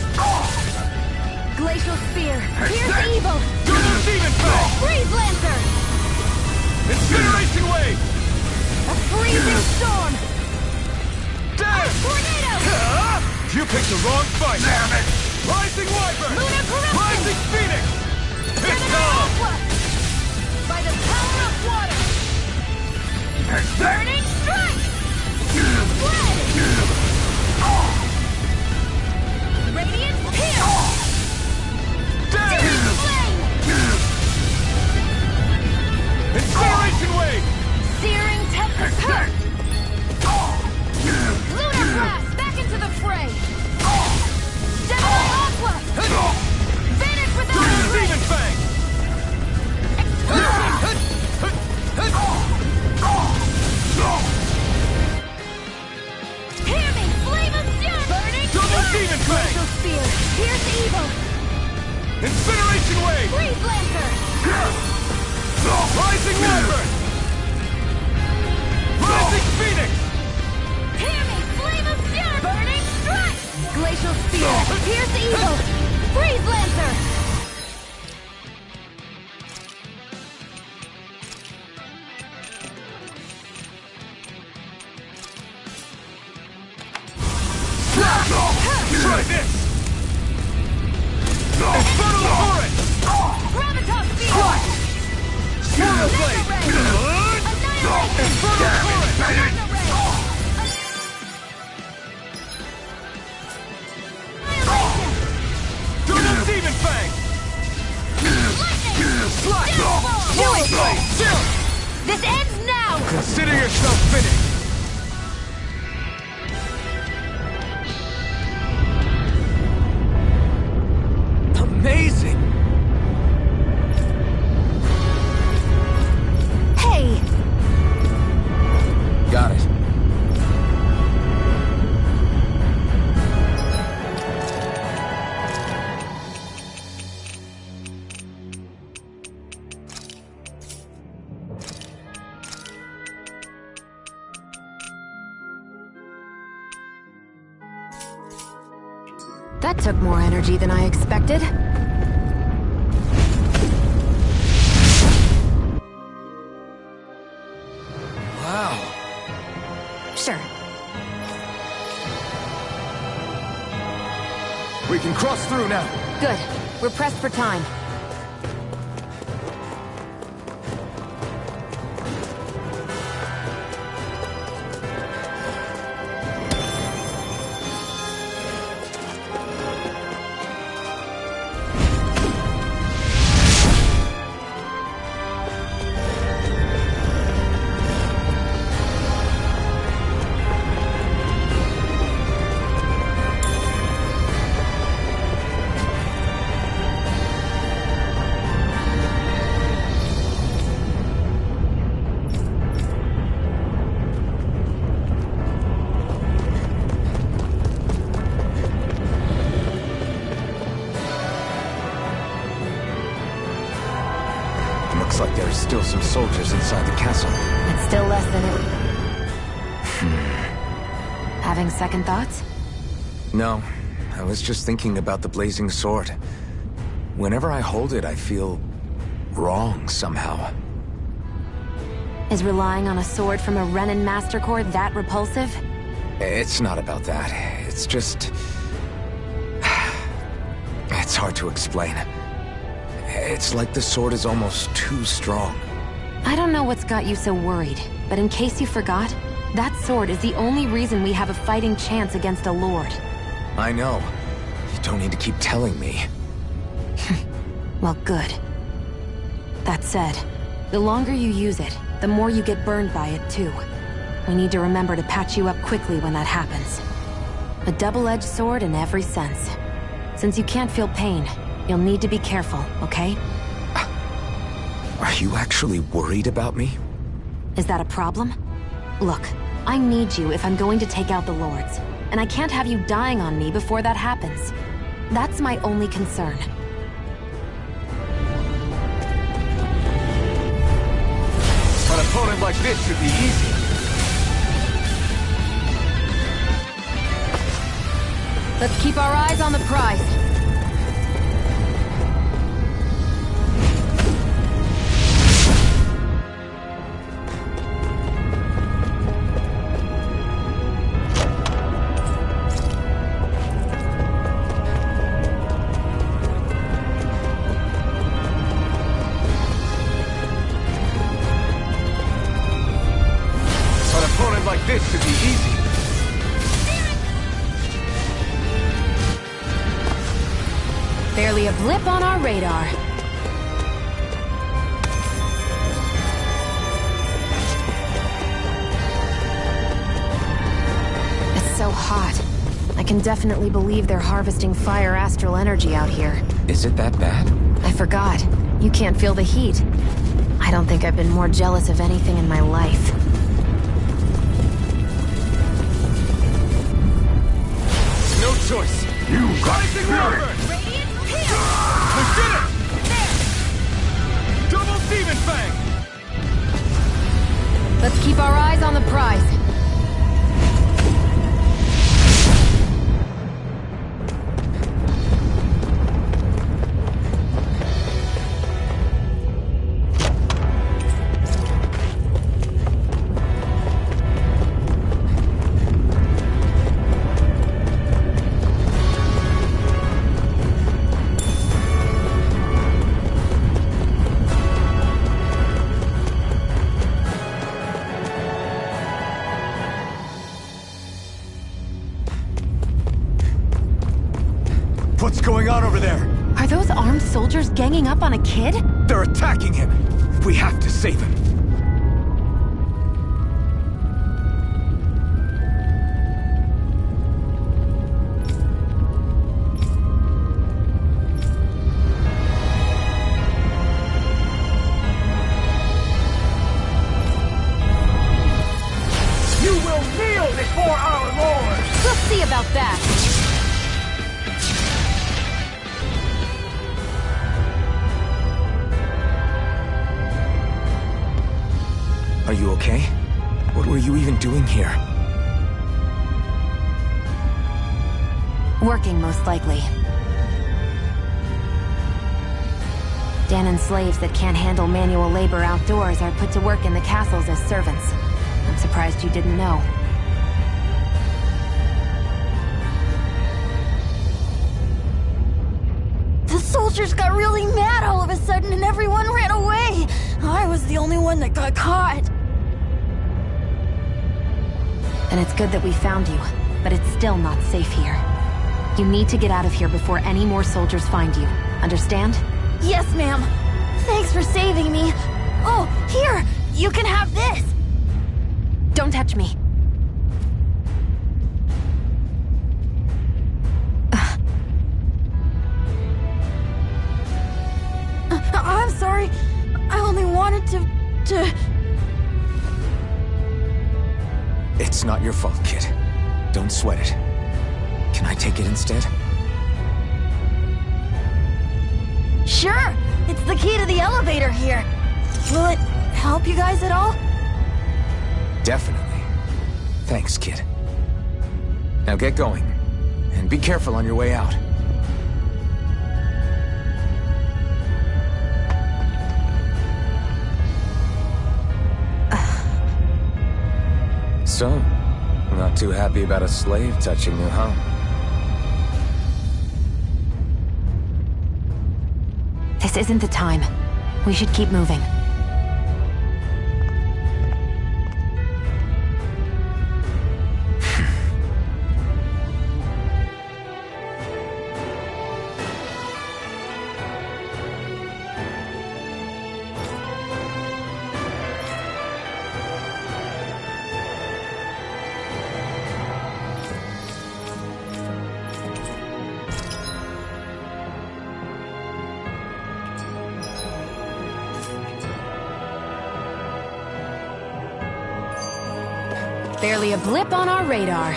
Glacial Spear! Pierce evil! Double Demon Fang! Freeze Lancer! Incineration Wave! A freezing storm! Damn! Tornado! You picked the wrong fight! Damn it! Rising Wyvern! Lunar corruption! Rising Phoenix! It's Gemini on! Aqua! By the power of water! Burning Strike! Spread! Radiant Pierce! Searing Flame! Incineration Wave! Searing Tempest! Lunar Blast! Back into the fray! Gemini Aqua! Vanish without a Double trace! Demon Fang! Explosion! Hear me! Flame of Fury! Burning Double Strike! Demon Fang! Glacial Spear! Pierce evil! Incineration Wave! Freeze Lancer! Rising Wyvern! Rising Phoenix! Hear me! Flame of Fury! Burning Strike! Glacial Spear! Pierce evil! Freeze Lancer! Try this! Infernal Torrent! Graviton Field! Solar Blade! Annihilation! Infernal Torrent! Magna Ray! Annihilation! Double Demon Fang! Lightning! Slash! Downfall! Solar Blade! Chill! This ends now! Consider yourself finished! Amazing! Hey! Got it. That took more energy than I expected. Wow. Sure. We can cross through now. Good. We're pressed for time. Looks like there's still some soldiers inside the castle. It's still less than it... Having second thoughts? No, I was just thinking about the blazing sword. Whenever I hold it, I feel wrong somehow. Is relying on a sword from a Renin Master Core that repulsive? It's not about that. It's just... It's hard to explain. It's like the sword is almost too strong. I don't know what's got you so worried, but in case you forgot, that sword is the only reason we have a fighting chance against a lord. I know. You don't need to keep telling me. Well, good. That said, the longer you use it, the more you get burned by it, too. We need to remember to patch you up quickly when that happens. A double-edged sword in every sense. Since you can't feel pain, you'll need to be careful, okay? Are you actually worried about me? Is that a problem? Look, I need you if I'm going to take out the lords, and I can't have you dying on me before that happens. That's my only concern. An opponent like this should be easy. Let's keep our eyes on the prize. An opponent like this should be easy. Barely a blip on our radar. It's so hot. I can definitely believe they're harvesting fire astral energy out here. Is it that bad? I forgot. You can't feel the heat. I don't think I've been more jealous of anything in my life. No choice. You got spirit! We did it! Double Demon Fang! Let's keep our eyes on the prize. What's going on over there? Are those armed soldiers ganging up on a kid? They're attacking him! We have to save him! You will kneel before our Lord! We'll see about that. Are you okay? What were you even doing here? Working, most likely. Danon slaves that can't handle manual labor outdoors are put to work in the castles as servants. I'm surprised you didn't know. The soldiers got really mad all of a sudden and everyone ran away. I was the only one that got caught. And it's good that we found you, but it's still not safe here. You need to get out of here before any more soldiers find you. Understand? Yes, ma'am. Thanks for saving me. Oh, here! You can have this! Don't touch me. I'm sorry. I only wanted to... It's not your fault, kid. Don't sweat it. Can I take it instead? Sure! It's the key to the elevator here. Will it help you guys at all? Definitely. Thanks, kid. Now get going. And be careful on your way out. So, Not too happy about a slave touching you, huh? This isn't the time. We should keep moving. Barely a blip on our radar.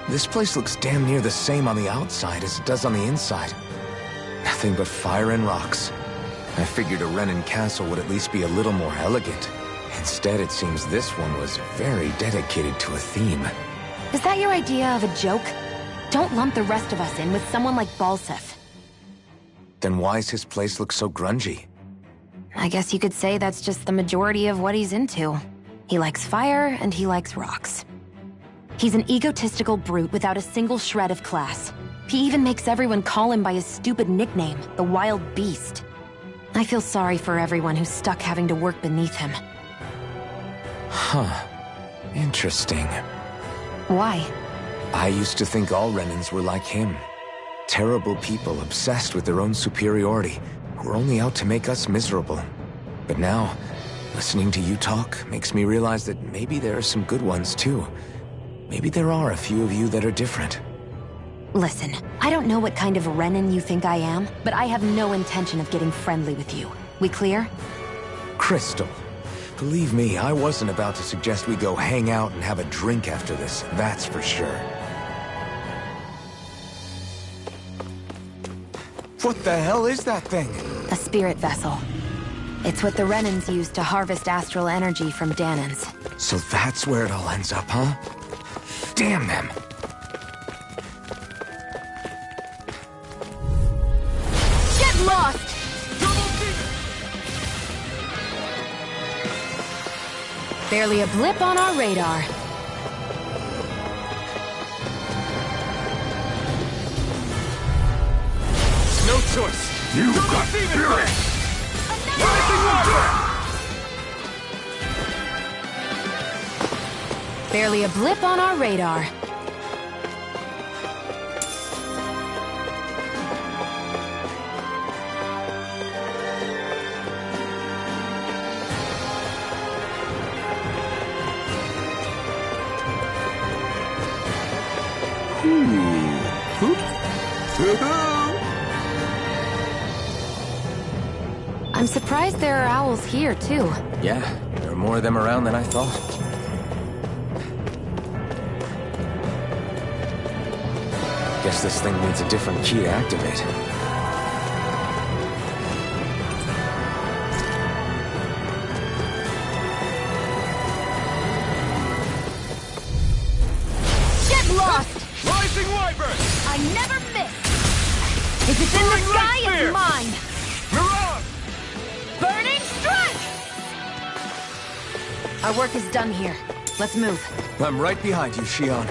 This place looks damn near the same on the outside as it does on the inside. Nothing but fire and rocks. I figured a Renin castle would at least be a little more elegant. Instead, it seems this one was very dedicated to a theme. Is that your idea of a joke? Don't lump the rest of us in with someone like Balseth. Then why's his place look so grungy? I guess you could say that's just the majority of what he's into. He likes fire, and he likes rocks. He's an egotistical brute without a single shred of class. He even makes everyone call him by his stupid nickname, the Wild Beast. I feel sorry for everyone who's stuck having to work beneath him. Huh. Interesting. Why? I used to think all Renins were like him. Terrible people obsessed with their own superiority, who are only out to make us miserable. But now, listening to you talk makes me realize that maybe there are some good ones too. Maybe there are a few of you that are different. Listen, I don't know what kind of Renin you think I am, but I have no intention of getting friendly with you. We clear? Crystal, believe me, I wasn't about to suggest we go hang out and have a drink after this, that's for sure. What the hell is that thing? A spirit vessel. It's what the Renins use to harvest astral energy from Danans. So that's where it all ends up, huh? Damn them! Get lost! Barely a blip on our radar. No choice. You got spirit! Barely a blip on our radar. I'm surprised there are owls here, too. Yeah, there are more of them around than I thought. Guess this thing needs a different key to activate. Get lost! Rising Wyvern! I never miss! If it's in the sky, it's mine! Mirage! Burning strike! Our work is done here. Let's move. I'm right behind you, Shion.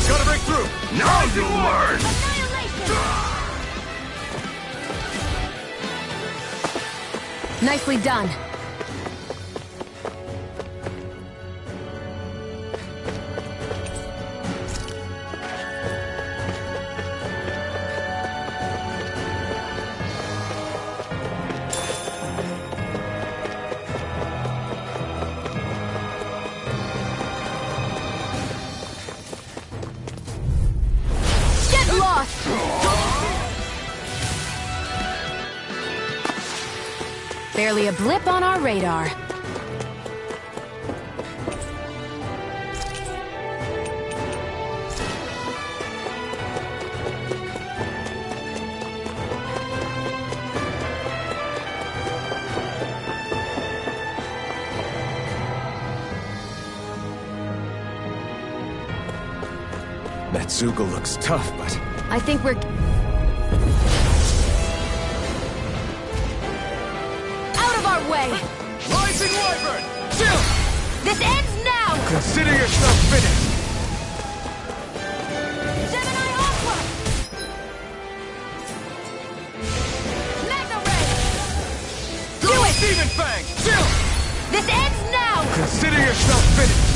Gotta break through! Now you learn! Nicely done. Barely a blip on our radar. The That Zoogle looks tough, but... I think we're... Out of our way! Rising Wyvern! Chill! This ends now! Consider yourself finished! Gemini Aqua! Magna Ray! Do it! Demon Fang! Chill! This ends now! Consider yourself finished!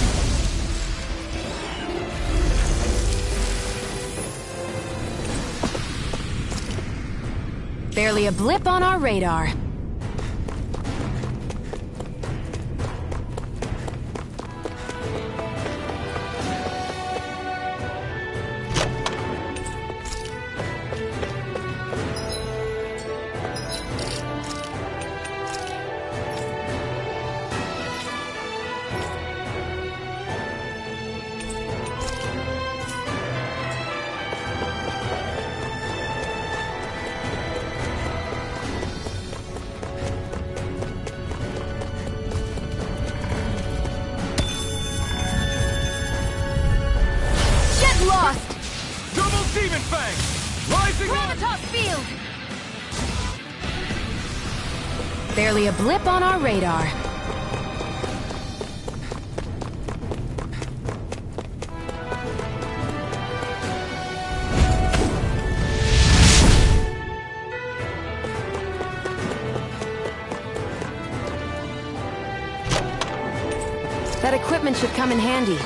Barely a blip on our radar. Lost! Double Demon Fang! Rising Gravitas Field! Barely a blip on our radar. That equipment should come in handy.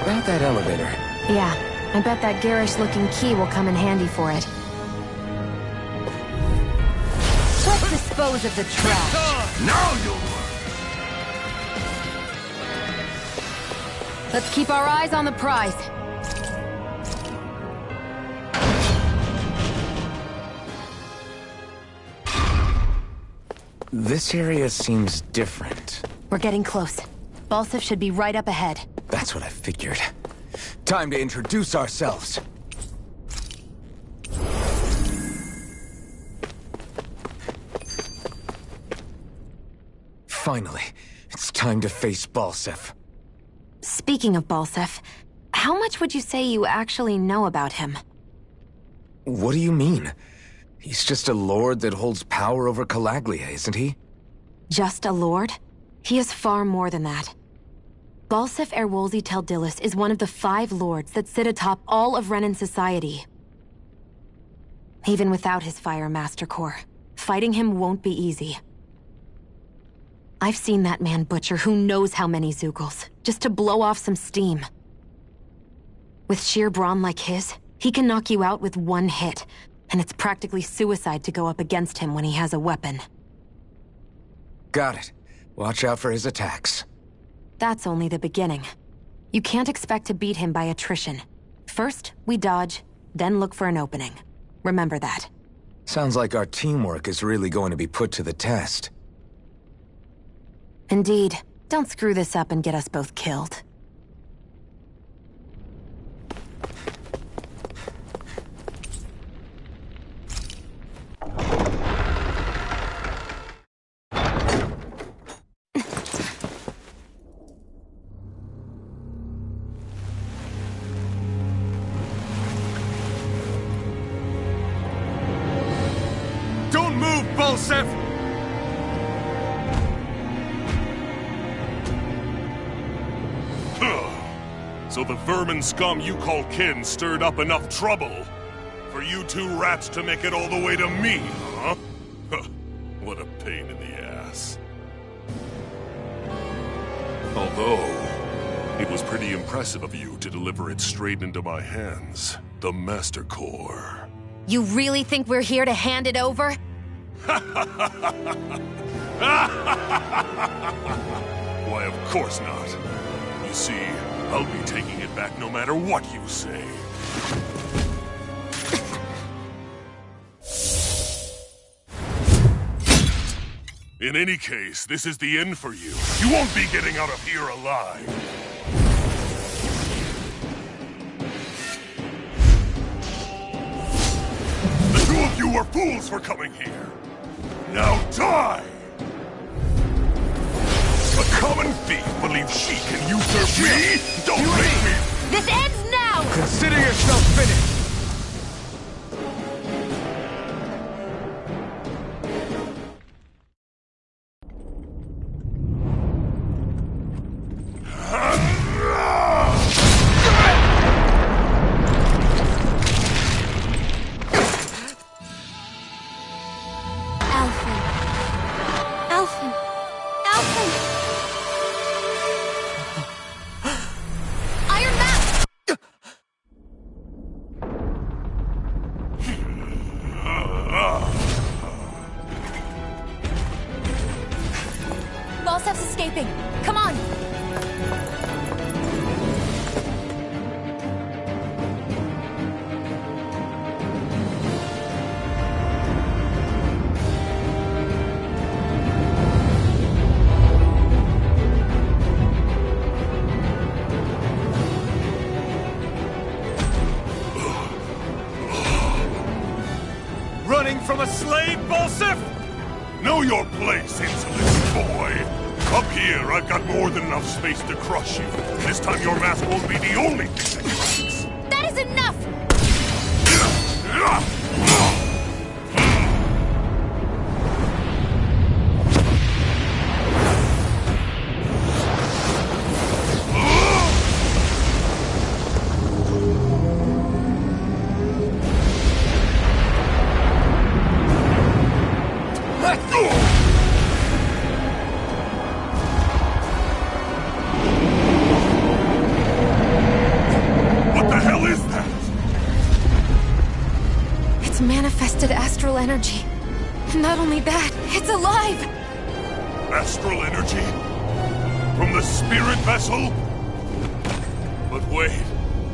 About that elevator. Yeah, I bet that garish-looking key will come in handy for it. Let's dispose of the trash. Now you'll learn! Let's keep our eyes on the prize. This area seems different. We're getting close. Balsif should be right up ahead. That's what I figured. Time to introduce ourselves. Finally, it's time to face Balsif. Speaking of Balsif, how much would you say you actually know about him? What do you mean? He's just a lord that holds power over Calaglia, isn't he? Just a lord? He is far more than that. Balsif Erwolzi Teldilis is one of the 5 lords that sit atop all of Renan society. Even without his Fire Master Core, fighting him won't be easy. I've seen that man butcher who knows how many Zoogles, just to blow off some steam. With sheer brawn like his, he can knock you out with one hit, and it's practically suicide to go up against him when he has a weapon. Got it. Watch out for his attacks. That's only the beginning. You can't expect to beat him by attrition. First, we dodge, then look for an opening. Remember that. Sounds like our teamwork is really going to be put to the test. Indeed. Don't screw this up and get us both killed. Don't move, Balsif! So the vermin scum you call kin stirred up enough trouble for you 2 rats to make it all the way to me, huh? What a pain in the ass. Although, it was pretty impressive of you to deliver it straight into my hands. The Master Core. You really think we're here to hand it over? Why, of course not. You see, I'll be taking it back no matter what you say. In any case, this is the end for you. You won't be getting out of here alive. The 2 of you were fools for coming here. Now die! A common thief believes she can usurp me? Don't make me! This ends now! Consider yourself finished! Falstaff's escaping. Come on! Running from a slave, Falstaff? Know your place, insolent boy. Up here, I've got more than enough space to crush you. This time your mask won't be the only thing that cracks. That is enough! Manifested astral energy. Not only that, it's alive! Astral energy? From the spirit vessel? But wait,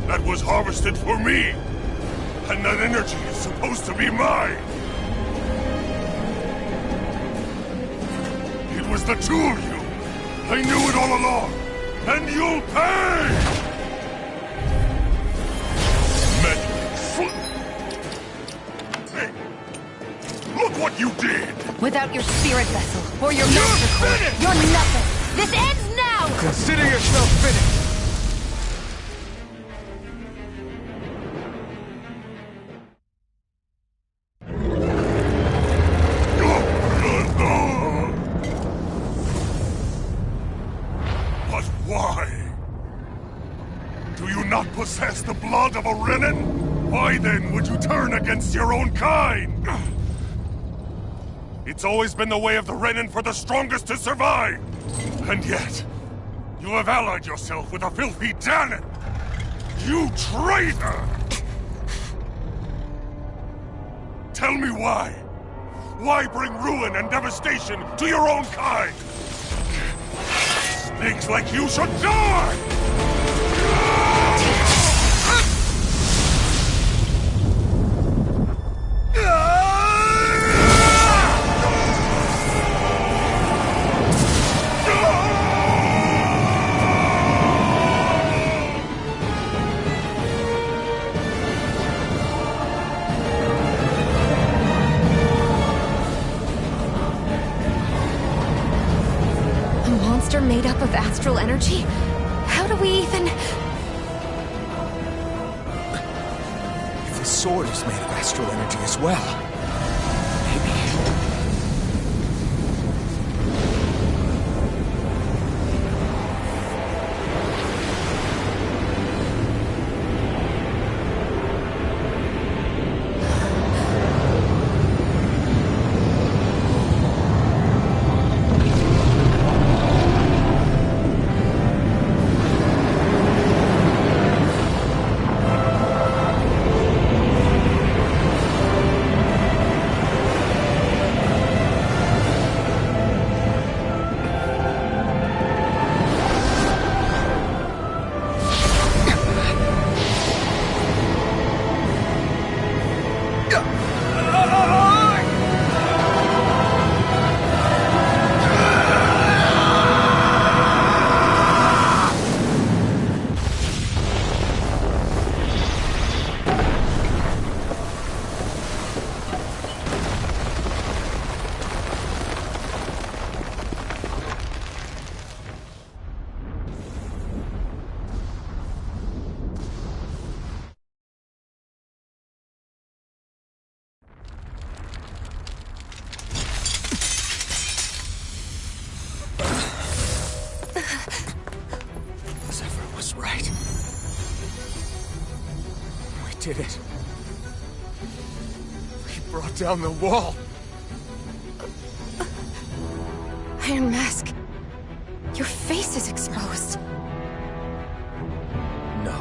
that was harvested for me! And that energy is supposed to be mine! It was the two of you! I knew it all along! And you'll pay! Look what you did! Without your spirit vessel, or your master core, you're nothing! This ends now! Consider yourself finished! But why? Do you not possess the blood of a Renan? Why then would you turn against your own kind? It's always been the way of the Renan for the strongest to survive! And yet, you have allied yourself with a filthy Danon! You traitor! Tell me why? Why bring ruin and devastation to your own kind? Snakes like you should die! Made up of astral energy? How do we even... If the sword is made of astral energy as well, maybe... did it. He brought down the wall. Iron Mask. Your face is exposed. No.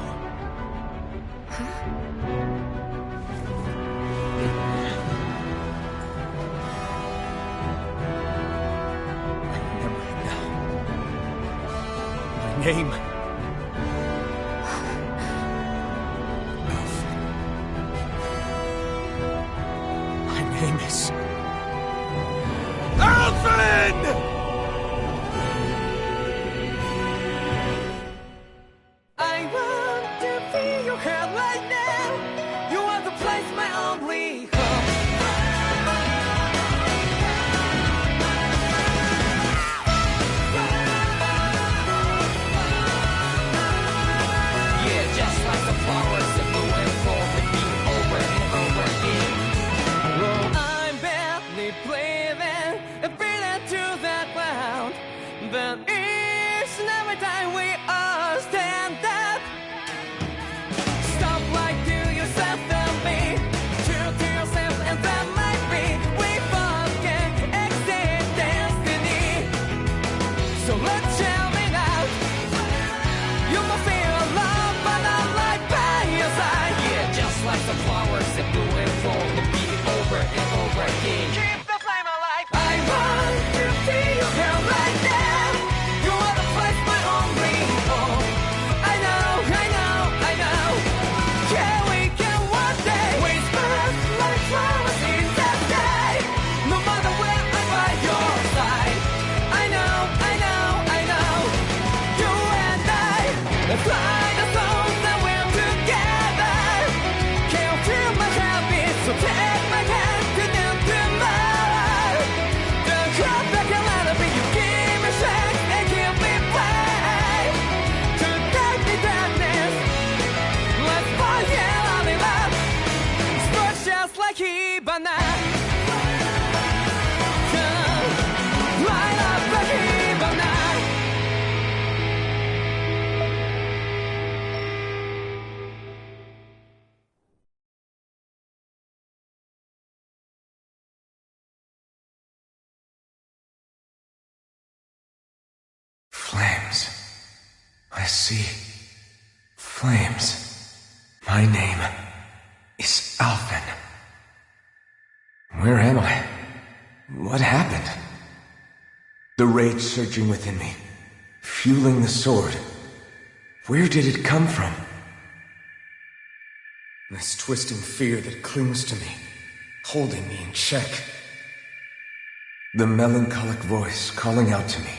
My name. My name is... Alvin! I want to feel your hand right now. You want to place my only hope. Yeah, just like the flowers that bloom and fall, repeat over and over again. I'm barely breathing and breathing to that ground, but it's never time we all stand up. Stop lying to yourself and me, true to yourself, and that might be we forget exist destiny. So let's shout it out. You must feel love, but I'm right by your side. Yeah, just like the flowers that bloom and fall, repeat it over and over again. Keep the flame alive. I want to see you here right now. You are the place my only hope. I know, I know, I know. Yeah, we can one day. We spread like flowers in the day. No matter where I'm by your side. I know, I know, I know. You and I, let's fly the souls that we're together. Can't feel my habits, so take my hand to do tomorrow. Don't drop back and let me. You give me strength and give me faith. To take me darkness, let's fall yeah, in love. Sparks just like Hibana. Light up like Hibana. Flames. I see. Flames. My name is Alvin. Where am I? What happened? The rage surging within me, fueling the sword. Where did it come from? This twisting fear that clings to me, holding me in check. The melancholic voice calling out to me.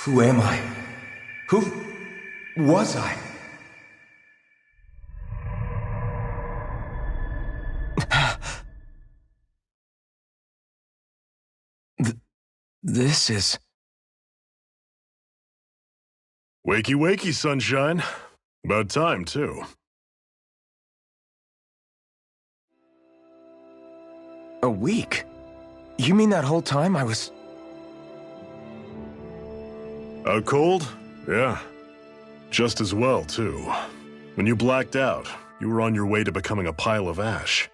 Who am I? Who was I? This is... Wakey, wakey, sunshine. About time, too. A week? You mean that whole time I was... Out cold? Yeah. Just as well, too. When you blacked out, you were on your way to becoming a pile of ash.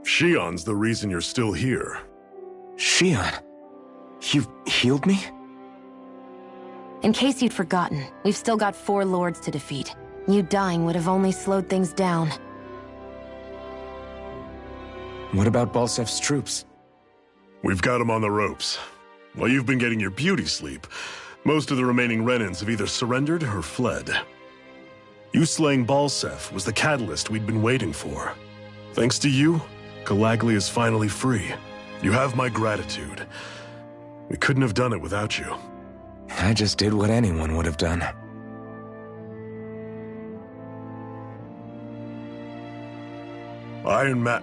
Shion's the reason you're still here. Shion? You've healed me? In case you'd forgotten, we've still got 4 lords to defeat. You dying would have only slowed things down. What about Balsef's troops? We've got them on the ropes. While you've been getting your beauty sleep, most of the remaining Renans have either surrendered or fled. You slaying Balsef was the catalyst we'd been waiting for. Thanks to you, Calagli is finally free. You have my gratitude. We couldn't have done it without you. I just did what anyone would have done. Iron Man...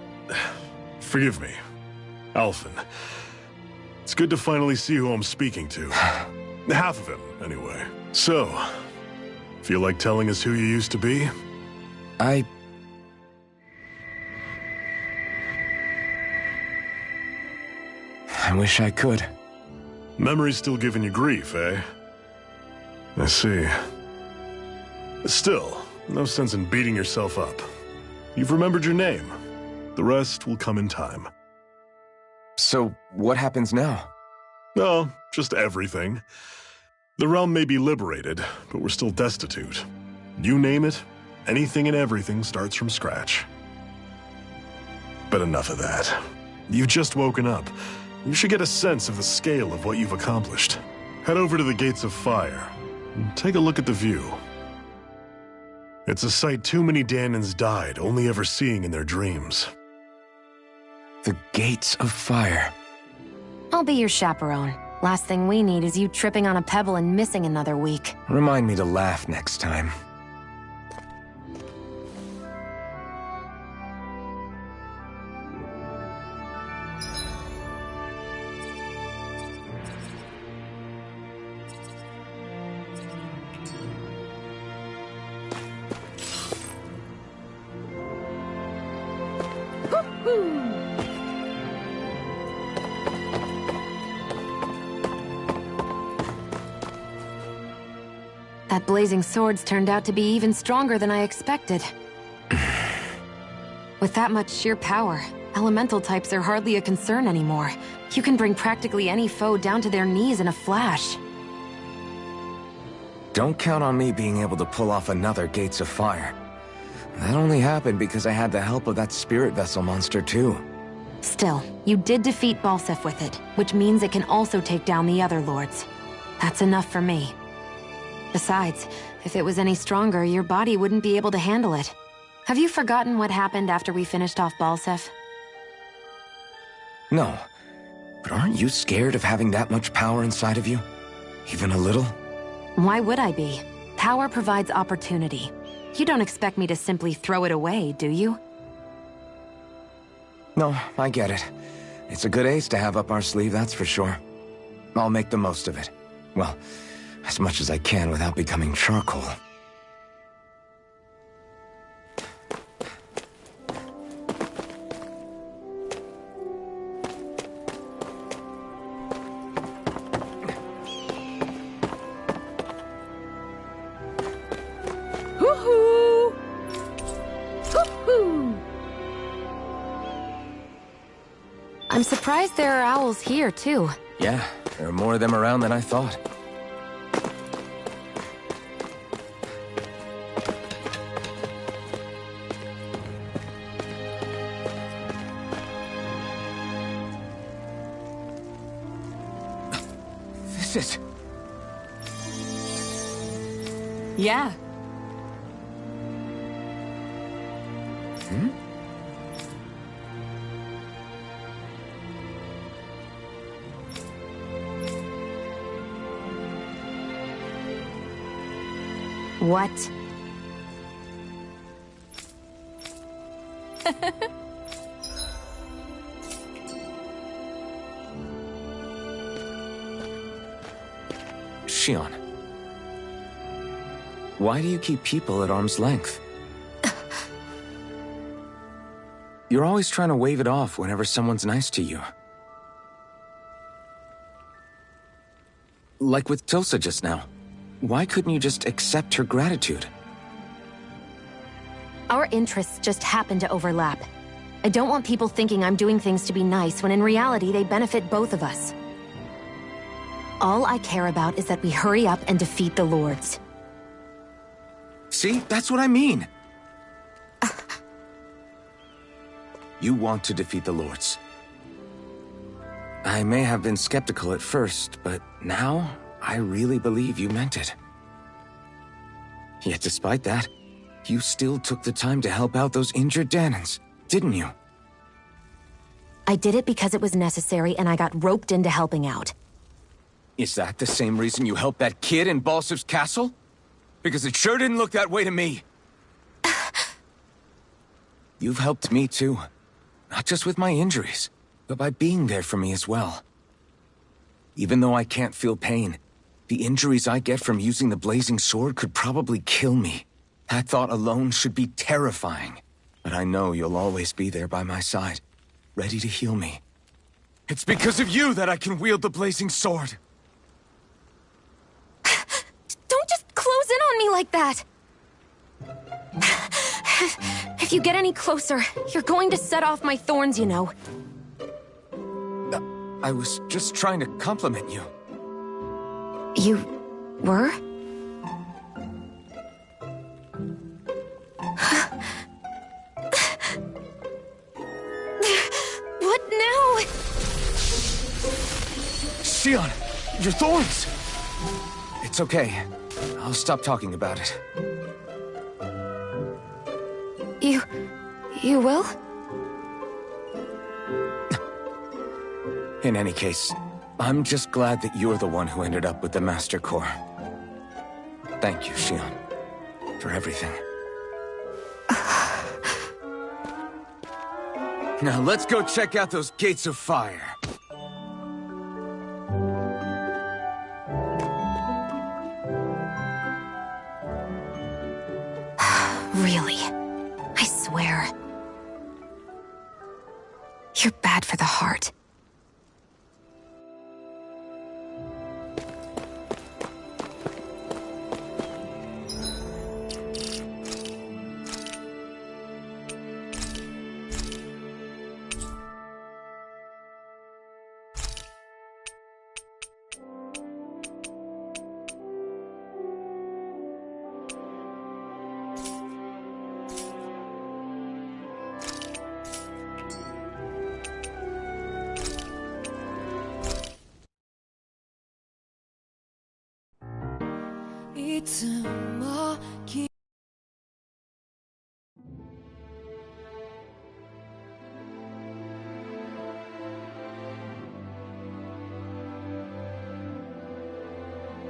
Forgive me. Alphen. It's good to finally see who I'm speaking to. Half of him, anyway. So, feel like telling us who you used to be? I wish I could. Memory's still giving you grief, eh? I see. Still, no sense in beating yourself up. You've remembered your name. The rest will come in time. So, what happens now? Oh, just everything. The realm may be liberated, but we're still destitute. You name it, anything and everything starts from scratch. But enough of that. You've just woken up. You should get a sense of the scale of what you've accomplished. Head over to the Gates of Fire and take a look at the view. It's a sight too many Danans died only ever seeing in their dreams. The Gates of Fire. I'll be your chaperone. Last thing we need is you tripping on a pebble and missing another week. Remind me to laugh next time. That blazing sword's turned out to be even stronger than I expected. With that much sheer power, elemental types are hardly a concern anymore. You can bring practically any foe down to their knees in a flash. Don't count on me being able to pull off another Gates of Fire. That only happened because I had the help of that spirit vessel monster too. Still, you did defeat Balseph with it, which means it can also take down the other lords. That's enough for me. Besides, if it was any stronger, your body wouldn't be able to handle it. Have you forgotten what happened after we finished off Balseph? No, but aren't you scared of having that much power inside of you? Even a little? Why would I be? Power provides opportunity. You don't expect me to simply throw it away, do you? No, I get it. It's a good ace to have up our sleeve, that's for sure. I'll make the most of it. Well, as much as I can without becoming charcoal. Hoo-hoo! Hoo-hoo! I'm surprised there are owls here, too. Yeah, there are more of them around than I thought. This is... Yeah. Hmm? What? Shion. Why do you keep people at arm's length? You're always trying to wave it off whenever someone's nice to you. Like with Tosa just now. Why couldn't you just accept her gratitude? Our interests just happen to overlap. I don't want people thinking I'm doing things to be nice when in reality they benefit both of us. All I care about is that we hurry up and defeat the Lords. See? That's what I mean! You want to defeat the Lords. I may have been skeptical at first, but now I really believe you meant it. Yet despite that, you still took the time to help out those injured Danans, didn't you? I did it because it was necessary and I got roped into helping out. Is that the same reason you helped that kid in Balsef's castle? Because it sure didn't look that way to me. You've helped me too. Not just with my injuries, but by being there for me as well. Even though I can't feel pain, the injuries I get from using the blazing sword could probably kill me. That thought alone should be terrifying. But I know you'll always be there by my side, ready to heal me. It's because of you that I can wield the blazing sword. Don't just close in on me like that! If you get any closer, you're going to set off my thorns, you know. I was just trying to compliment you. You were? What now? Xion, your thorns! It's okay. I'll stop talking about it. You will? In any case, I'm just glad that you're the one who ended up with the Master Core. Thank you, Xion, for everything. Now let's go check out those gates of fire. Really? I swear. You're bad for the heart.